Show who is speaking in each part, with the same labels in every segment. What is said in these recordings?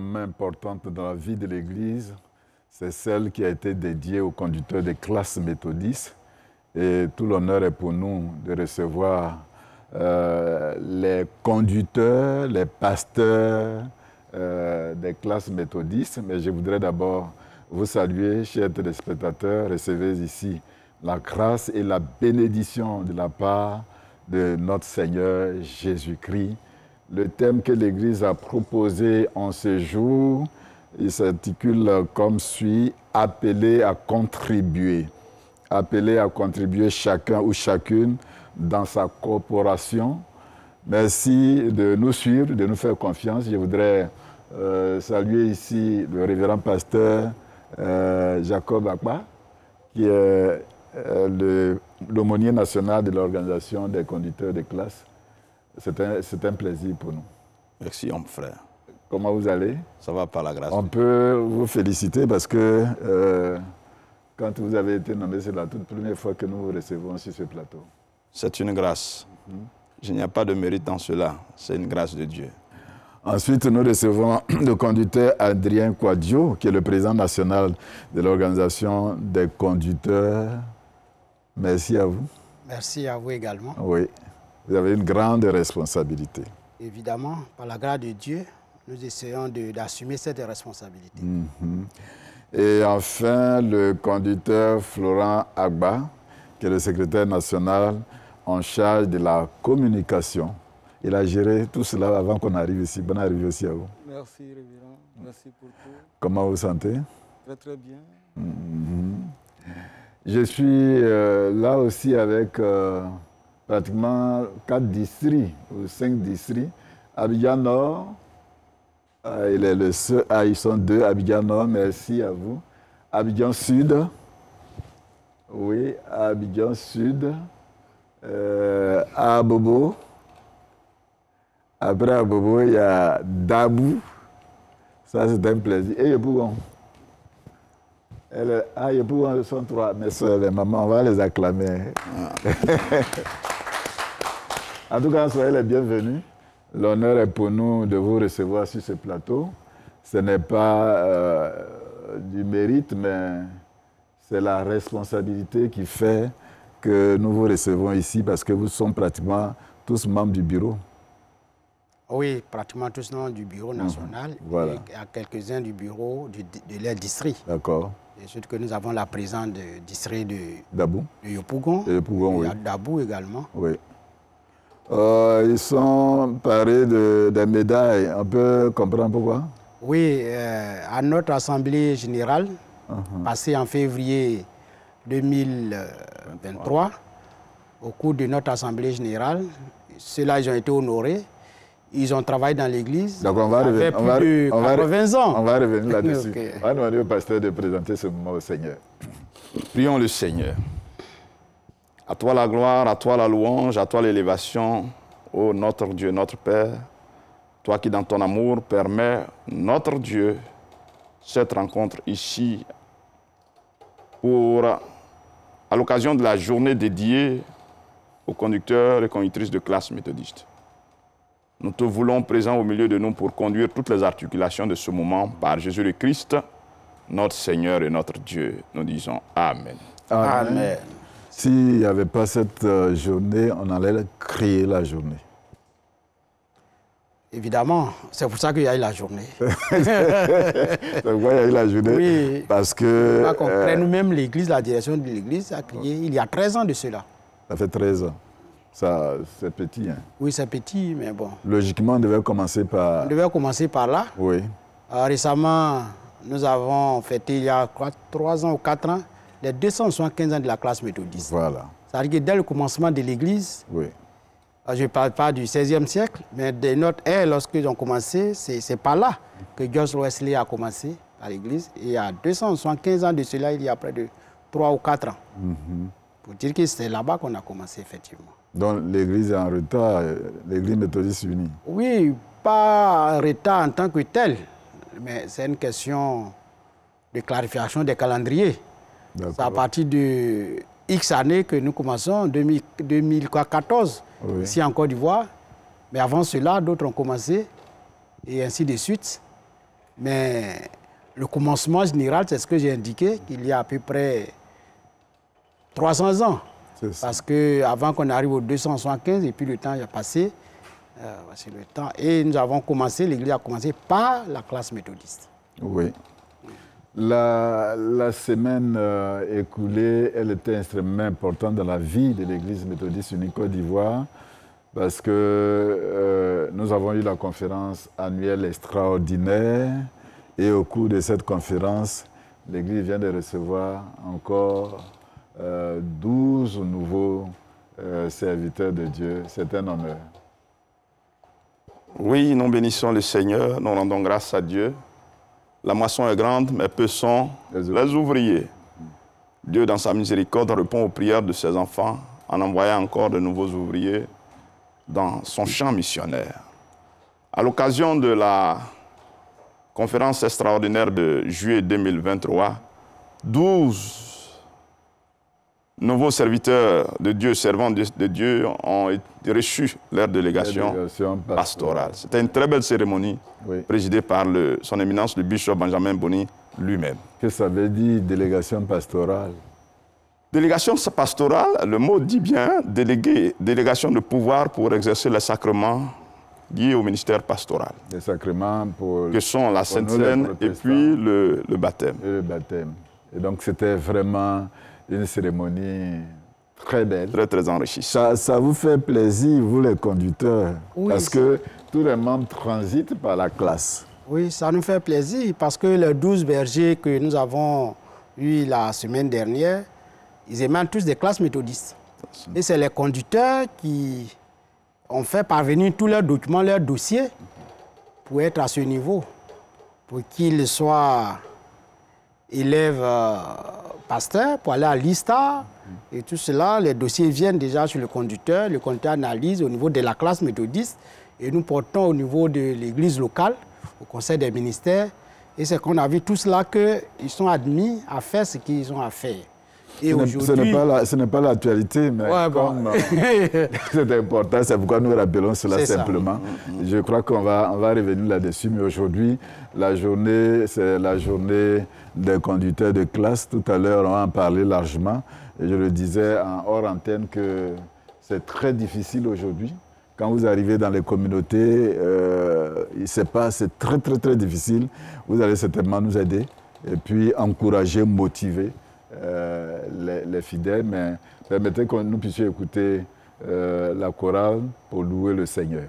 Speaker 1: extrêmement importante dans la vie de l'Église, c'est celle qui a été dédiée aux conducteurs des classes méthodistes. Et tout l'honneur est pour nous de recevoir les conducteurs, les pasteurs des classes méthodistes. Mais je voudrais d'abord vous saluer, chers téléspectateurs. Recevez ici la grâce et la bénédiction de la part de notre Seigneur Jésus-Christ. Le thème que l'Église a proposé en ce jour, il s'articule comme suit, « Appelé à contribuer ». Appelé à contribuer chacun ou chacune dans sa corporation. Merci de nous suivre, de nous faire confiance. Je voudrais saluer ici le révérend pasteur Jacob Akpa, qui est l'aumônier national de l'organisation des conducteurs de classe. C'est un plaisir pour nous.
Speaker 2: Merci, mon frère.
Speaker 1: Comment vous allez?
Speaker 2: Ça va par la grâce.
Speaker 1: On peut vous féliciter parce que quand vous avez été nommé, c'est la toute première fois que nous vous recevons sur ce plateau.
Speaker 2: C'est une grâce. Il n'y a pas de mérite dans cela. C'est une grâce de Dieu.
Speaker 1: Ensuite, nous recevons le conducteur Adrien Quadio, qui est le président national de l'organisation des conducteurs. Merci à vous.
Speaker 3: Merci à vous également.
Speaker 1: Oui, vous avez une grande responsabilité.
Speaker 3: Évidemment, par la grâce de Dieu, nous essayons d'assumer cette responsabilité.
Speaker 1: Et enfin, le conducteur Florent Agba, qui est le secrétaire national en charge de la communication. Il a géré tout cela avant qu'on arrive ici. Bonne arrivée aussi à vous.
Speaker 4: Merci, révérend. Merci pour tout.
Speaker 1: Comment vous vous sentez?
Speaker 4: Très, très bien.
Speaker 1: Je suis là aussi avec pratiquement 4 districts ou 5 districts. Abidjan Nord, il est le seul, ils sont 2, Abidjan Nord, merci à vous. Abidjan Sud, oui, Abidjan Sud, Abobo. Après Abobo, il y a Dabou, ça c'est un plaisir. Et Yopougon. Yopougon, ils sont 3, mes soeurs, les mamans, on va les acclamer. En tout cas, soyez les bienvenus. L'honneur est pour nous de vous recevoir sur ce plateau. Ce n'est pas du mérite, mais c'est la responsabilité qui fait que nous vous recevons ici parce que vous sommes pratiquement tous membres du bureau.
Speaker 3: Oui, pratiquement tous membres du bureau national.
Speaker 1: Voilà.
Speaker 3: Et il y a quelques-uns du bureau de leur district.
Speaker 1: D'accord.
Speaker 3: Et surtout que nous avons la présence du district de
Speaker 1: Dabou.
Speaker 3: De Yopougon.
Speaker 1: De Yopougon, oui.
Speaker 3: Il y a Dabou également.
Speaker 1: Oui. Ils sont parés des médailles. On peut comprendre pourquoi?
Speaker 3: Oui, à notre assemblée générale, passée en février 2023, au cours de notre assemblée générale, ceux-là, ils ont été honorés. Ils ont travaillé dans l'église.
Speaker 1: Donc on va revenir.
Speaker 3: Plus de 80 ans.
Speaker 1: On va revenir là-dessus.
Speaker 3: Okay.
Speaker 1: On va demander au pasteur de présenter ce moment au Seigneur.
Speaker 2: Prions le Seigneur. À toi la gloire, à toi la louange, à toi l'élévation, ô notre Dieu, notre Père, toi qui dans ton amour permets, notre Dieu, cette rencontre ici à l'occasion de la journée dédiée aux conducteurs et conductrices de classe méthodistes. Nous te voulons présent au milieu de nous pour conduire toutes les articulations de ce moment par Jésus le Christ, notre Seigneur et notre Dieu. Nous disons Amen.
Speaker 1: Amen.
Speaker 3: Amen.
Speaker 1: S'il n'y avait pas cette journée, on allait créer la journée.
Speaker 3: Évidemment, c'est pour ça qu'il y a eu la journée.
Speaker 1: C'est pourquoi il y a eu la journée?
Speaker 3: Oui.
Speaker 1: Parce que...
Speaker 3: nous-mêmes, l'église, la direction de l'église a créé il y a 13 ans de cela.
Speaker 1: Ça fait 13 ans. Ça, c'est petit, hein?
Speaker 3: Oui, c'est petit, mais bon.
Speaker 1: Logiquement, on devait commencer par...
Speaker 3: On devait commencer par là.
Speaker 1: Oui.
Speaker 3: Récemment, nous avons fêté il y a 3 ans ou 4 ans les 275 ans de la classe méthodiste.
Speaker 1: Voilà.
Speaker 3: C'est-à-dire que dès le commencement de l'église,
Speaker 1: oui.
Speaker 3: Je ne parle pas du XVIe siècle, mais de notre ère, lorsqu'ils ont commencé, c'est par là que George Wesley a commencé à l'église. Et il y a 275 ans de cela, il y a près de 3 ou 4 ans. Pour dire que c'est là-bas qu'on a commencé, effectivement.
Speaker 1: Donc l'église est en retard, l'église méthodiste unie? Oui,
Speaker 3: pas en retard en tant que tel, mais c'est une question de clarification des calendriers. C'est à partir de X années que nous commençons, 2014, oui, ici en Côte d'Ivoire. Mais avant cela, d'autres ont commencé, et ainsi de suite. Mais le commencement général, c'est ce que j'ai indiqué, qu'il y a à peu près 300 ans. Parce qu'avant qu'on arrive au 275, et puis le temps a passé, c'est le temps. Et nous avons commencé, l'Église a commencé par la classe méthodiste.
Speaker 1: Oui. La semaine écoulée, elle était extrêmement importante dans la vie de l'Église méthodiste unie Côte d'Ivoire parce que nous avons eu la conférence annuelle extraordinaire et au cours de cette conférence, l'Église vient de recevoir encore 12 nouveaux serviteurs de Dieu. C'est un honneur.
Speaker 2: Oui, nous bénissons le Seigneur, nous rendons grâce à Dieu. La moisson est grande, mais peu sont les ouvriers. Dieu, dans sa miséricorde, répond aux prières de ses enfants en envoyant encore de nouveaux ouvriers dans son champ missionnaire. À l'occasion de la conférence extraordinaire de juillet 2023, 12 nouveaux serviteurs de Dieu, servants de Dieu, ont reçu leur délégation pastorale. C'était une très belle cérémonie présidée par son éminence, le bishop Benjamin Boni lui-même.
Speaker 1: Qu'est-ce que ça veut dire, délégation pastorale?
Speaker 2: Délégation pastorale, le mot dit bien délégué, délégation de pouvoir pour exercer les sacrements liés au ministère pastoral.
Speaker 1: Les sacrements pour...
Speaker 2: Que sont la Sainte Seine et puis le baptême.
Speaker 1: Et le baptême. Et donc c'était vraiment une cérémonie très belle.
Speaker 2: Très, très enrichissante.
Speaker 1: Ça vous fait plaisir, vous les conducteurs,
Speaker 3: oui,
Speaker 1: parce que tous les membres transitent par la classe.
Speaker 3: Oui, ça nous fait plaisir parce que les 12 bergers que nous avons eus la semaine dernière, ils émanent tous des classes méthodistes. Et c'est les conducteurs qui ont fait parvenir tous leurs documents, leurs dossiers pour être à ce niveau, pour qu'ils soient élèves pasteurs, pour aller à l'ISTA. Et tout cela, les dossiers viennent déjà sur le conducteur analyse au niveau de la classe méthodiste et nous portons au niveau de l'église locale, au conseil des ministères. Et c'est qu'on a vu tout cela qu'ils sont admis à faire ce qu'ils ont à faire. Et
Speaker 1: ce n'est pas l'actualité, mais comme c'est important, c'est pourquoi nous rappelons cela simplement. Je crois qu'on va revenir là-dessus, mais aujourd'hui, la journée, c'est la journée des conducteurs de classe. Tout à l'heure, on en parlait largement. Et je le disais en hors antenne que c'est très difficile aujourd'hui. Quand vous arrivez dans les communautés, c'est très, très, très difficile. Vous allez certainement nous aider et puis encourager, motiver les fidèles. Mais permettez que nous puissions écouter la chorale pour louer le Seigneur.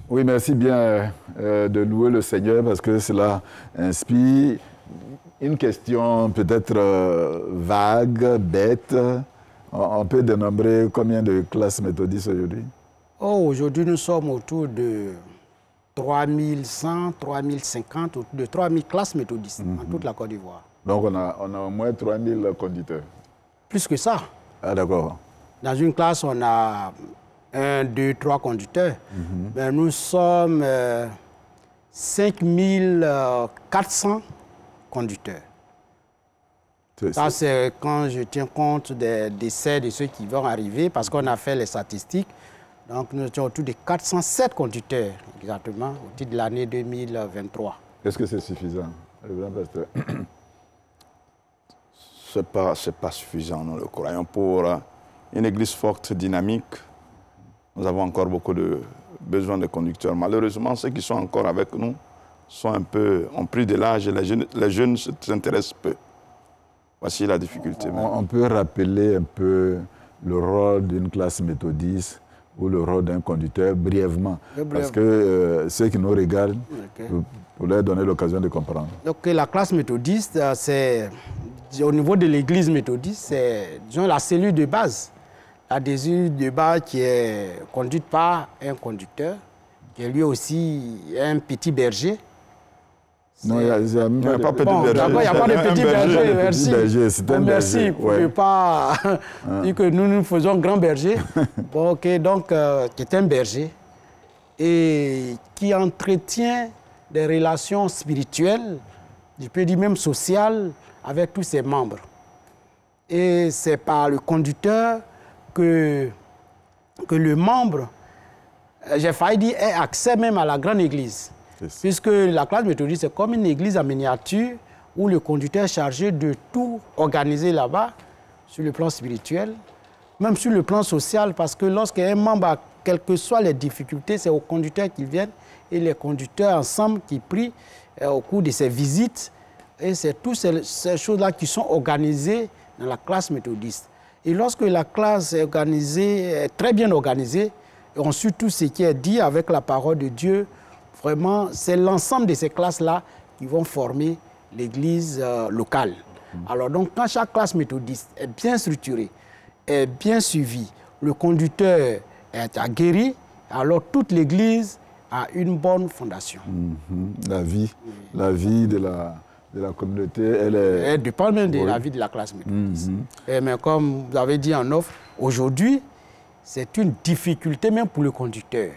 Speaker 1: Oui, merci bien de louer le Seigneur parce que cela inspire une question peut-être vague, bête. On peut dénombrer combien de classes méthodistes aujourd'hui?
Speaker 3: Aujourd'hui, nous sommes autour de 3100, 3050, autour de 3000 classes méthodistes en toute la Côte d'Ivoire.
Speaker 1: Donc on a au moins 3000 conducteurs? Plus
Speaker 3: que ça.
Speaker 1: Ah d'accord.
Speaker 3: Dans une classe, on a 1, 2, 3 conducteurs. Mais nous sommes 5400 conducteurs. Ça, c'est quand je tiens compte des décès de ceux qui vont arriver, parce qu'on a fait les statistiques. Donc nous étions autour de 407 conducteurs, exactement, au titre de l'année 2023.
Speaker 1: Est-ce que c'est suffisant, révérend pasteur?
Speaker 2: Ce n'est pas suffisant, nous le croyons. Pour une église forte, dynamique, nous avons encore beaucoup de besoin de conducteurs. Malheureusement, ceux qui sont encore avec nous ont pris de l'âge et les jeunes s'intéressent peu. Voici la difficulté.
Speaker 1: On peut rappeler un peu le rôle d'une classe méthodiste ou le rôle d'un conducteur brièvement, parce que ceux qui nous regardent, pour leur donner l'occasion de comprendre.
Speaker 3: Donc la classe méthodiste, c'est au niveau de l'église méthodiste, c'est disons la cellule de base. La cellule de base qui est conduite par un conducteur, qui est lui aussi un petit berger.
Speaker 1: Non, il n'y a pas petit berger.
Speaker 3: D'abord, il n'y a pas de petit berger, merci.
Speaker 1: C'est un
Speaker 3: merci,
Speaker 1: berger.
Speaker 3: vous ne pouvez pas dire que nous faisons grand berger. Bon, ok, donc, qui est un berger et qui entretient des relations spirituelles, je peux dire même sociales, avec tous ses membres. Et c'est par le conducteur que le membre, j'ai failli dire, ait accès même à la grande église. Puisque la classe méthodiste, c'est comme une église en miniature où le conducteur est chargé de tout organiser là-bas, sur le plan spirituel, même sur le plan social, parce que lorsqu'un membre a quelles que soient les difficultés, c'est aux conducteurs qui viennent et les conducteurs ensemble qui prient au cours de ces visites. Et c'est toutes ces choses-là qui sont organisées dans la classe méthodiste. Et lorsque la classe est organisée, est très bien organisée, et on suit tout ce qui est dit avec la parole de Dieu, vraiment, c'est l'ensemble de ces classes-là qui vont former l'église locale. Alors donc, quand chaque classe méthodiste est bien structurée, est bien suivie, le conducteur est aguerri, alors toute l'église a une bonne fondation.
Speaker 1: La vie de la communauté, elle
Speaker 3: dépend même de la vie de la classe méthodiste. Mais comme vous avez dit en offre, aujourd'hui, c'est une difficulté même pour le conducteur.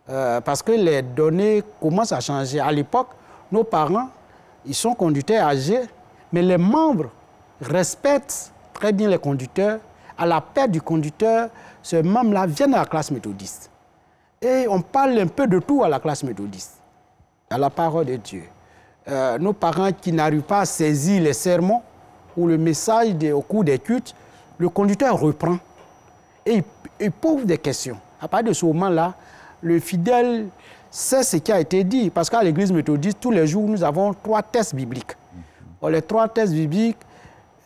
Speaker 3: Parce que les données commencent à changer. À l'époque, nos parents, ils sont conducteurs âgés, mais les membres respectent très bien les conducteurs. À la perte du conducteur, ces membres-là viennent à la classe méthodiste. Et on parle un peu de tout à la classe méthodiste, à la parole de Dieu. Nos parents qui n'arrivent pas à saisir les sermons ou le message au cours des cultes, le conducteur reprend et il pose des questions. À partir de ce moment-là, le fidèle sait ce qui a été dit. Parce qu'à l'église méthodiste, tous les jours, nous avons 3 tests bibliques. Bon, les 3 tests bibliques,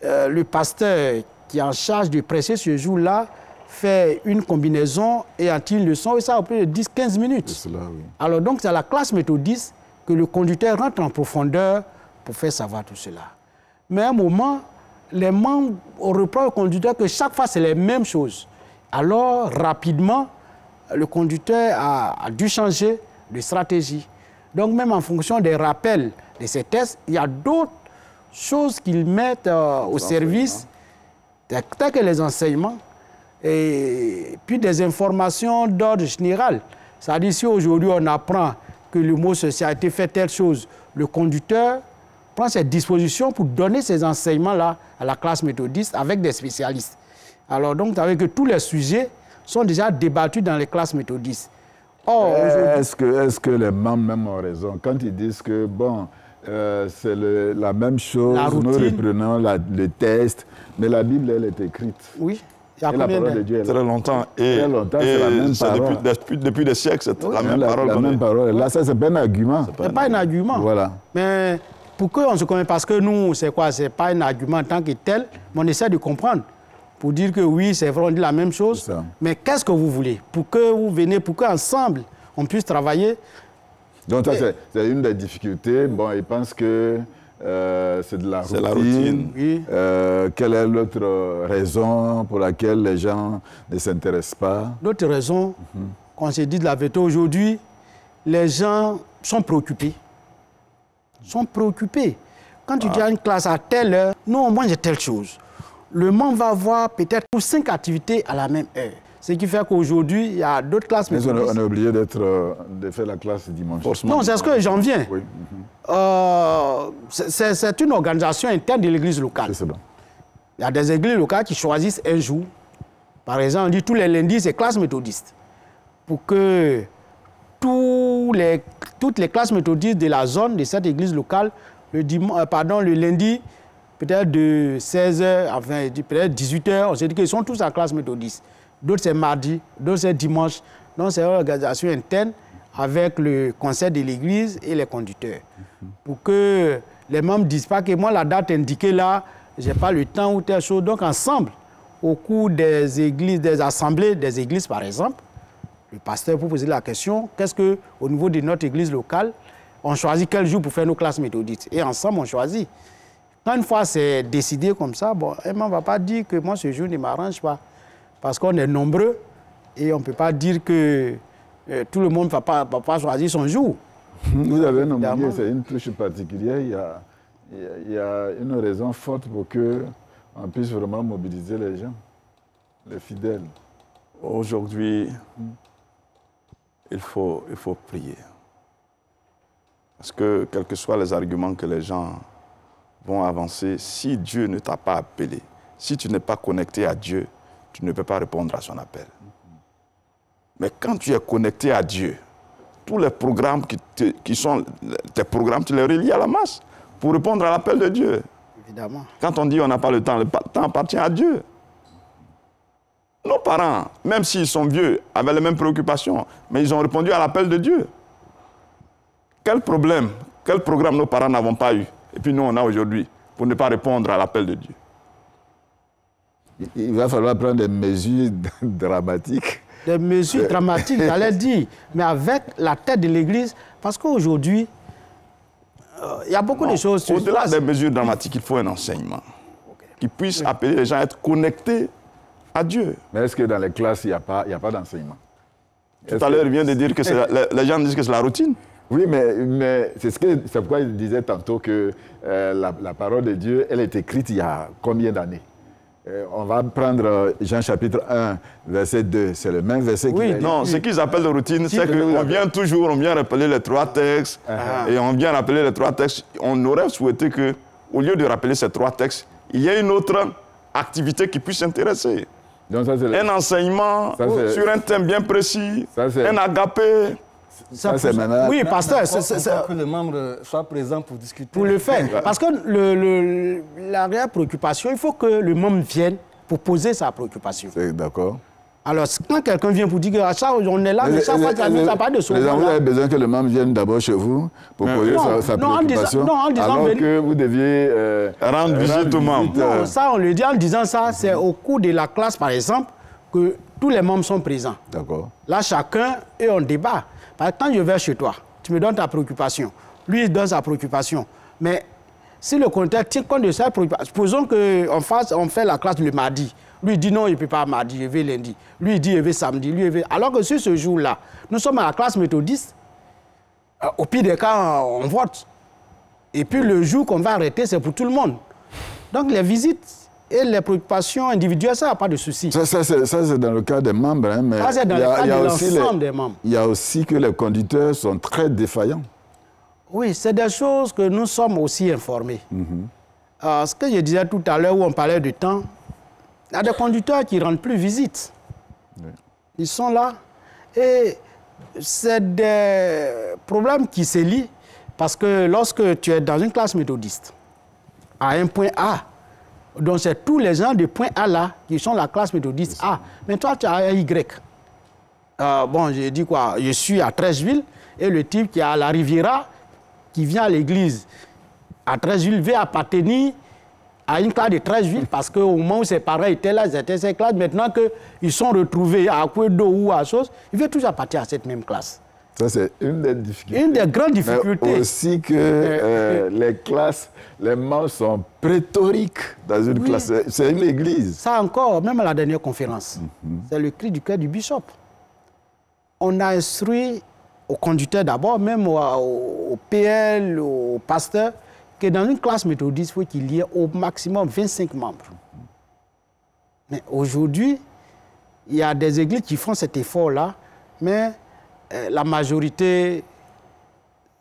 Speaker 3: le pasteur qui est en charge de prêcher ce jour-là fait une combinaison et en tire une leçon, et ça a plus de 10-15 minutes.
Speaker 1: Cela, oui.
Speaker 3: Alors donc, c'est à la classe méthodiste que le conducteur rentre en profondeur pour faire savoir tout cela. Mais à un moment, les membres reprochent au conducteur que chaque fois, c'est les mêmes choses. Alors, rapidement, le conducteur a dû changer de stratégie. Donc, même en fonction des rappels de ces tests, il y a d'autres choses qu'ils mettent au service, tels que les enseignements, et puis des informations d'ordre général. C'est-à-dire, si aujourd'hui on apprend que le mot ceci a été fait telle chose, le conducteur prend ses dispositions pour donner ces enseignements-là à la classe méthodiste avec des spécialistes. Alors, donc, vous savez que tous les sujets sont déjà débattus dans les classes méthodistes.
Speaker 1: Or, est-ce que les membres même ont raison quand ils disent que, bon, c'est la même chose, nous reprenons le test, mais la Bible, elle est écrite.
Speaker 3: Oui.
Speaker 1: Et la parole de Dieu,
Speaker 2: très longtemps. Et
Speaker 1: c'est la même parole.
Speaker 2: Depuis des siècles, c'est la même parole.
Speaker 1: La même parole. Là, ça, c'est pas un argument.
Speaker 3: C'est pas un argument.
Speaker 1: Voilà.
Speaker 3: Mais pour qu'on se connaisse, parce que nous, c'est quoi? C'est pas un argument en tant que tel, mais on essaie de comprendre. Pour dire que oui, c'est vrai, on dit la même chose. Mais qu'est-ce que vous voulez? Pour que vous venez, pour qu'ensemble, on puisse travailler.
Speaker 1: Donc, ça, c'est une des difficultés. Bon, ils pensent que c'est de la routine.
Speaker 3: Oui.
Speaker 1: Quelle est l'autre raison pour laquelle les gens ne s'intéressent pas?
Speaker 3: L'autre raison, qu'on se dit de la vérité aujourd'hui, les gens sont préoccupés. Quand tu dis à une classe à telle heure, non, moi j'ai telle chose. Le monde va avoir peut-être 5 activités à la même heure. Ce qui fait qu'aujourd'hui, il y a d'autres classes.
Speaker 1: Mais on est obligé de faire la classe dimanche.
Speaker 3: Non, c'est ce que j'en viens.
Speaker 1: Oui.
Speaker 3: C'est une organisation interne de l'église locale.
Speaker 1: C'est bon.
Speaker 3: Il y a des églises locales qui choisissent un jour. Par exemple, on dit tous les lundis, c'est classe méthodiste. pour que toutes les classes méthodistes de la zone de cette église locale, le lundi, peut-être de 16h, enfin peut-être 18h, on s'est dit qu'ils sont tous en classe méthodiste. D'autres c'est mardi, d'autres c'est dimanche. Donc c'est une organisation interne avec le conseil de l'église et les conducteurs. Pour que les membres ne disent pas que moi la date indiquée là, je n'ai pas le temps ou telle chose. Donc ensemble, au cours des églises, des assemblées des églises par exemple, le pasteur peut poser la question, qu'est-ce qu'au niveau de notre église locale, on choisit quel jour pour faire nos classes méthodistes. Et ensemble, on choisit. Quand une fois c'est décidé comme ça, bon, on ne va pas dire que moi ce jour ne m'arrange pas. Parce qu'on est nombreux et on ne peut pas dire que tout le monde ne va pas choisir son jour.
Speaker 1: Vous avez nommé, c'est une touche particulière. Il y a une raison forte pour qu'on puisse vraiment mobiliser les gens, les fidèles.
Speaker 2: Aujourd'hui, il faut prier. Parce que, quels que soient les arguments que les gens vont avancer, si Dieu ne t'a pas appelé, si tu n'es pas connecté à Dieu, tu ne peux pas répondre à son appel. Mais quand tu es connecté à Dieu, tous les programmes qui sont tes programmes, tu les relis à la masse pour répondre à l'appel de Dieu.
Speaker 3: Évidemment.
Speaker 2: Quand on dit on n'a pas le temps appartient à Dieu. Nos parents, même s'ils sont vieux, avaient les mêmes préoccupations, mais ils ont répondu à l'appel de Dieu. Quel problème, quel programme nos parents n'avons pas eu, et puis nous on a aujourd'hui, pour ne pas répondre à l'appel de Dieu?
Speaker 1: Il va falloir prendre des mesures dramatiques.
Speaker 3: Des mesures dramatiques, j'allais dire, mais avec la tête de l'Église, parce qu'aujourd'hui, il y a beaucoup de choses...
Speaker 2: Au-delà des mesures dramatiques, il faut un enseignement qui puisse appeler les gens à être connectés à Dieu.
Speaker 1: Mais est-ce que dans les classes, il n'y a pas d'enseignement?
Speaker 2: Tout à l'heure, il vient de dire que les gens disent que c'est la routine.
Speaker 1: Oui, mais c'est pourquoi il disait tantôt que la parole de Dieu, elle est écrite il y a combien d'années? On va prendre Jean chapitre 1, verset 2. C'est le même verset.
Speaker 2: Oui, non, ce qu'ils appellent la routine, c'est qu'on vient rappeler les trois textes. Et on vient rappeler les trois textes. On aurait souhaité qu'au lieu de rappeler ces trois textes, il y ait une autre activité qui puisse intéresser. Donc ça, un enseignement sur un thème bien précis, un agapé.
Speaker 1: Ça, c'est maintenant...
Speaker 3: Oui, pasteur,
Speaker 4: c'est que les membres soient présents pour discuter.
Speaker 3: Pour le faire. Parce que la réelle préoccupation, il faut que le membre vienne pour poser sa préoccupation.
Speaker 1: D'accord.
Speaker 3: Alors, quand quelqu'un vient pour dire que ça, on est là, mais chaque fois, ça n'a pas de solution.
Speaker 1: Les gens, vous avez besoin que le membre vienne d'abord chez vous pour poser sa préoccupation, alors que vous deviez
Speaker 2: rendre visite aux membres.
Speaker 3: Non, ça, on le dit en disant ça, c'est au cours de la classe, par exemple, que tous les membres sont présents. D'accord. Là, chacun, et on débat. Par exemple, quand je vais chez toi, tu me donnes ta préoccupation. Lui, il donne sa préoccupation. Mais si le conducteur tient compte de sa préoccupation, supposons qu'on fait la classe le mardi. Lui, il dit non, il ne peut pas mardi, je vais lundi. Lui, il dit, je vais samedi. Lui, il veut... Alors que sur ce jour-là, nous sommes à la classe méthodiste. Au pire des cas, on vote. Et puis, le jour qu'on va arrêter, c'est pour tout le monde. Donc, les visites et les préoccupations individuelles, ça n'a pas de souci.
Speaker 1: Ça c'est dans le cas des membres. Hein, mais
Speaker 3: ça, c'est dans le cas de l'ensemble des membres.
Speaker 1: Il y a aussi que les conducteurs sont très défaillants.
Speaker 3: Oui, c'est des choses que nous sommes aussi informés. Ce que je disais tout à l'heure, où on parlait du temps, il y a des conducteurs qui ne rendent plus visite. Oui. Ils sont là. Et c'est des problèmes qui se lient. Parce que lorsque tu es dans une classe méthodiste, à un point A, donc c'est tous les gens de point A là qui sont la classe méthodiste A. Mais toi, tu as un Y. Bon, j'ai dit quoi? Je suis à Treichville et le type qui est à la Riviera, qui vient à l'église à Treichville, veut appartenir à une classe de Treichville parce qu'au moment où ses parents étaient là, ils étaient ces classes. Maintenant qu'ils sont retrouvés à Kouedo ou à Chose, ils veulent toujours partir à cette même classe.
Speaker 1: Ça, c'est une des difficultés.
Speaker 3: Une des grandes difficultés.
Speaker 1: Mais aussi que les classes, les membres sont prétoriques dans une classe. C'est une église.
Speaker 3: Ça encore, même à la dernière conférence, c'est le cri du cœur du bishop. On a instruit aux conducteurs d'abord, même au PL, aux pasteurs, que dans une classe méthodiste, il faut qu'il y ait au maximum 25 membres. Mais aujourd'hui, il y a des églises qui font cet effort-là, mais la majorité,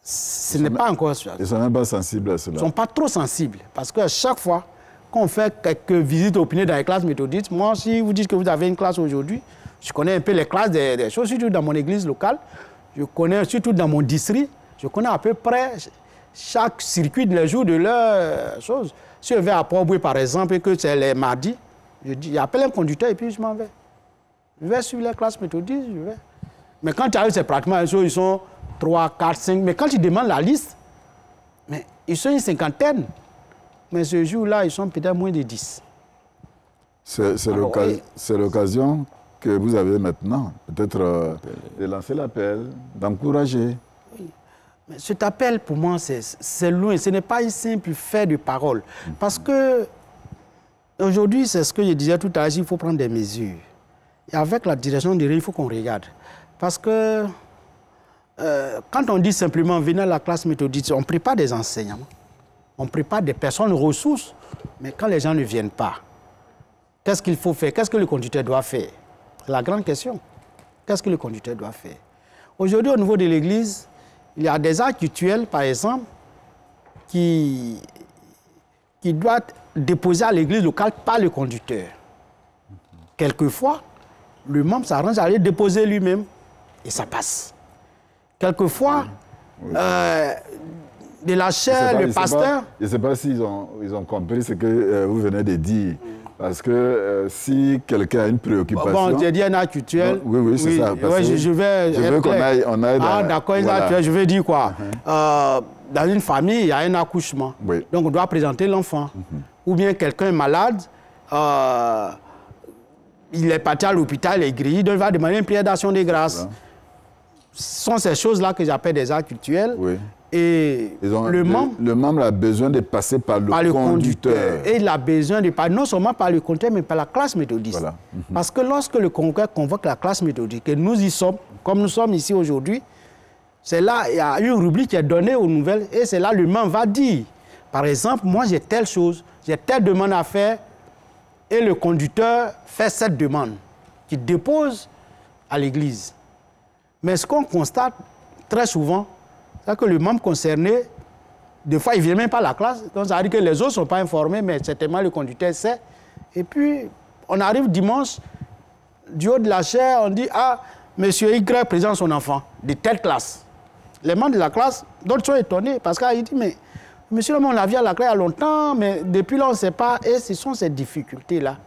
Speaker 3: ce n'est pas encore ça.
Speaker 1: Ils ne sont même pas sensibles à cela.
Speaker 3: Ils ne sont pas trop sensibles. Parce qu'à chaque fois qu'on fait quelques visites opinées dans les classes méthodistes, moi, si vous dites que vous avez une classe aujourd'hui, Je connais un peu les classes des choses, surtout dans mon église locale. Je connais, surtout dans mon district, je connais à peu près chaque circuit de les jours de leur chose. Si je vais à Port-Boué, par exemple, et que c'est les mardis, j'appelle un conducteur et puis je m'en vais. Je vais suivre les classes méthodistes, je vais. Mais quand tu arrives, c'est pratiquement ils sont 3, 4, 5. Mais quand tu demandes la liste, mais ils sont une cinquantaine. Mais ce jour-là, ils sont peut-être moins de 10.
Speaker 1: C'est l'occasion que vous avez maintenant, peut-être de lancer l'appel, d'encourager.
Speaker 3: Oui. Mais cet appel, pour moi, c'est loin. Ce n'est pas un simple fait de parole. Parce que, aujourd'hui, c'est ce que je disais tout à l'heure, il faut prendre des mesures. Et avec la direction de il faut qu'on regarde. Parce que, quand on dit simplement, venez à la classe méthodiste, on prépare des enseignants, on prépare des personnes ressources. Mais quand les gens ne viennent pas, qu'est-ce qu'il faut faire? Qu'est-ce que le conducteur doit faire? C'est la grande question. Qu'est-ce que le conducteur doit faire? Aujourd'hui, au niveau de l'Église, il y a des actes cultuels, par exemple, qui doivent être déposés à l'Église locale par le conducteur. Quelquefois, le membre s'arrange à aller déposer lui-même et ça passe. Quelquefois, de la chair, le pasteur...
Speaker 1: Je ne sais pas s'ils ont compris ce que vous venez de dire. Parce que si quelqu'un a une préoccupation...
Speaker 3: Bon, j'ai dit un acte cultuel.
Speaker 1: Oui, c'est ça.
Speaker 3: Ouais, je veux
Speaker 1: qu'on aille dans...
Speaker 3: Ah, d'accord, voilà. Je veux dire quoi? Dans une famille, il y a un accouchement.
Speaker 1: Oui.
Speaker 3: Donc, on doit présenter l'enfant. Ou bien quelqu'un est malade, il est parti à l'hôpital, il est grillé, donc il va demander une prière d'action de grâce. Voilà. Ce sont ces choses-là que j'appelle des actes cultuels.
Speaker 1: Oui.
Speaker 3: Et le
Speaker 1: membre a besoin de passer par le conducteur.
Speaker 3: Et il a besoin de passer non seulement par le conducteur, mais par la classe méthodiste. Voilà. Parce que lorsque le conducteur convoque la classe méthodiste, que nous y sommes, comme nous sommes ici aujourd'hui, c'est là, il y a une rubrique qui est donnée aux nouvelles, et c'est là le membre va dire, par exemple, moi j'ai telle chose, j'ai telle demande à faire, et le conducteur fait cette demande, qu'il dépose à l'église. Mais ce qu'on constate très souvent, c'est que le membre concerné, des fois, il ne vient même pas à la classe. Donc, ça veut dire que les autres ne sont pas informés, mais certainement le conducteur sait. Et puis, on arrive dimanche, du haut de la chaire, on dit « Ah, monsieur Y présente son enfant de telle classe. » Les membres de la classe, d'autres sont étonnés parce qu'il dit « Mais monsieur le monde, on l'a vu à la classe il y a longtemps, mais depuis là, on ne sait pas. » Et ce sont ces difficultés-là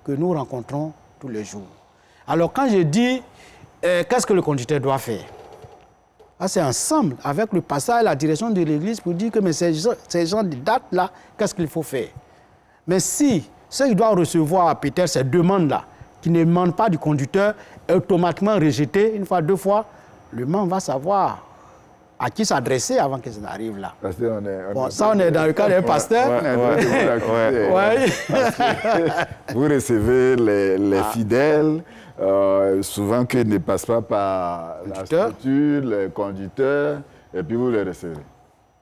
Speaker 3: que nous rencontrons tous les jours. Alors, quand je dis qu'est-ce que le conducteur doit faire? C'est ensemble, avec le pasteur et la direction de l'église, pour dire que mais ces gens de date-là, qu'est-ce qu'il faut faire? Mais si ceux qui doivent recevoir peut-être ces demandes-là, qui ne demandent pas du conducteur, est automatiquement rejeté une fois, deux fois, le membre va savoir à qui s'adresser avant que ça n'arrive là. On est dans le cas d'un pasteur.
Speaker 1: Vous recevez les fidèles. Souvent qu'ils ne passent pas par la structure, les conducteurs, et puis vous les recevez.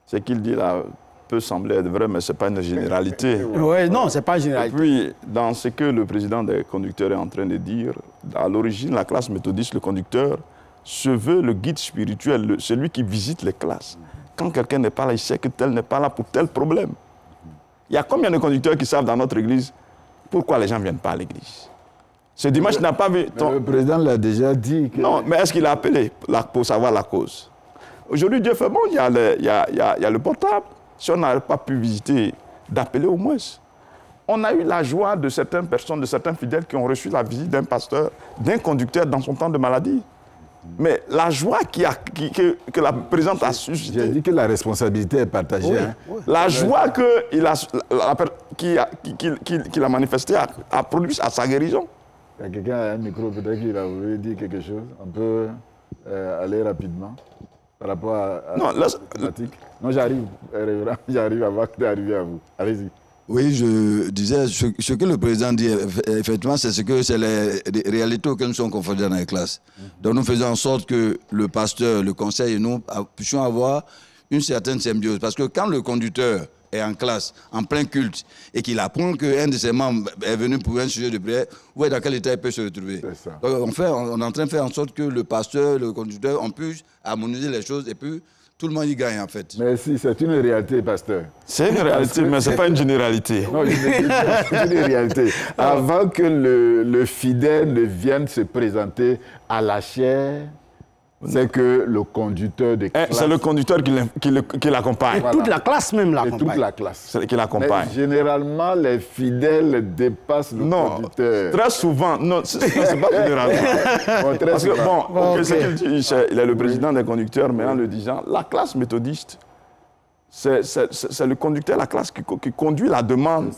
Speaker 2: Ce qu'il dit là peut sembler être vrai, mais ce n'est pas une généralité.
Speaker 3: Oui, non, ce n'est pas une généralité.
Speaker 2: Et puis, dans ce que le président des conducteurs est en train de dire, à l'origine, la classe méthodiste, le conducteur, se veut le guide spirituel, celui qui visite les classes. Quand quelqu'un n'est pas là, il sait que tel n'est pas là pour tel problème. Il y a combien de conducteurs qui savent dans notre église pourquoi les gens ne viennent pas à l'église? Ce dimanche n'a pas vu...
Speaker 1: Le président l'a déjà dit. Que...
Speaker 2: Non, mais est-ce qu'il a appelé pour savoir la cause? Aujourd'hui, Dieu fait bon, il y a le portable. Si on n'a pas pu visiter, d'appeler au moins. On a eu la joie de certaines personnes, de certains fidèles qui ont reçu la visite d'un pasteur, d'un conducteur dans son temps de maladie. Mais la joie que la présidente a suscité...
Speaker 1: J'ai dit que la responsabilité est partagée.
Speaker 2: Oui,
Speaker 1: hein.
Speaker 2: La joie qu'il a manifestée a produit à sa guérison.
Speaker 1: Il y a quelqu'un à un micro, peut-être qu'il a voulu dire quelque chose. On peut aller rapidement par rapport à la thématique. Non, j'arrive, j'arrive avant d'arriver à vous. Allez-y.
Speaker 5: Oui, je disais, ce que le président dit, effectivement, c'est les réalités auxquelles nous sommes confrontés dans les classes. Donc nous faisons en sorte que le pasteur, le conseil et nous puissions avoir une certaine symbiose. Parce que quand le conducteur est en classe, en plein culte, et qu'il apprend qu'un de ses membres est venu pour un sujet de prière, où est dans quel état il peut se retrouver. Donc on est en train de faire en sorte que le pasteur, le conducteur, on puisse harmoniser les choses et puis tout le monde y gagne en fait.
Speaker 1: Mais si, c'est une réalité, pasteur.
Speaker 2: C'est une réalité, mais ce n'est pas une généralité.
Speaker 1: Non, c'est une réalité. Avant que le fidèle ne vienne se présenter à la chaire, c'est que le conducteur de classe...
Speaker 2: C'est le conducteur qui l'accompagne.
Speaker 3: Et toute la classe même
Speaker 1: Et
Speaker 3: l'accompagne.
Speaker 1: toute la classe.
Speaker 2: C'est qui l'accompagne.
Speaker 1: Mais généralement, les fidèles dépassent le conducteur.
Speaker 2: Très souvent. Non, c'est pas généralement.
Speaker 1: Bon, très
Speaker 2: Parce que,
Speaker 1: souvent.
Speaker 2: bon, ce qu'il dit, il est le président des conducteurs, mais en le disant, la classe méthodiste, c'est le conducteur de la classe qui conduit la demande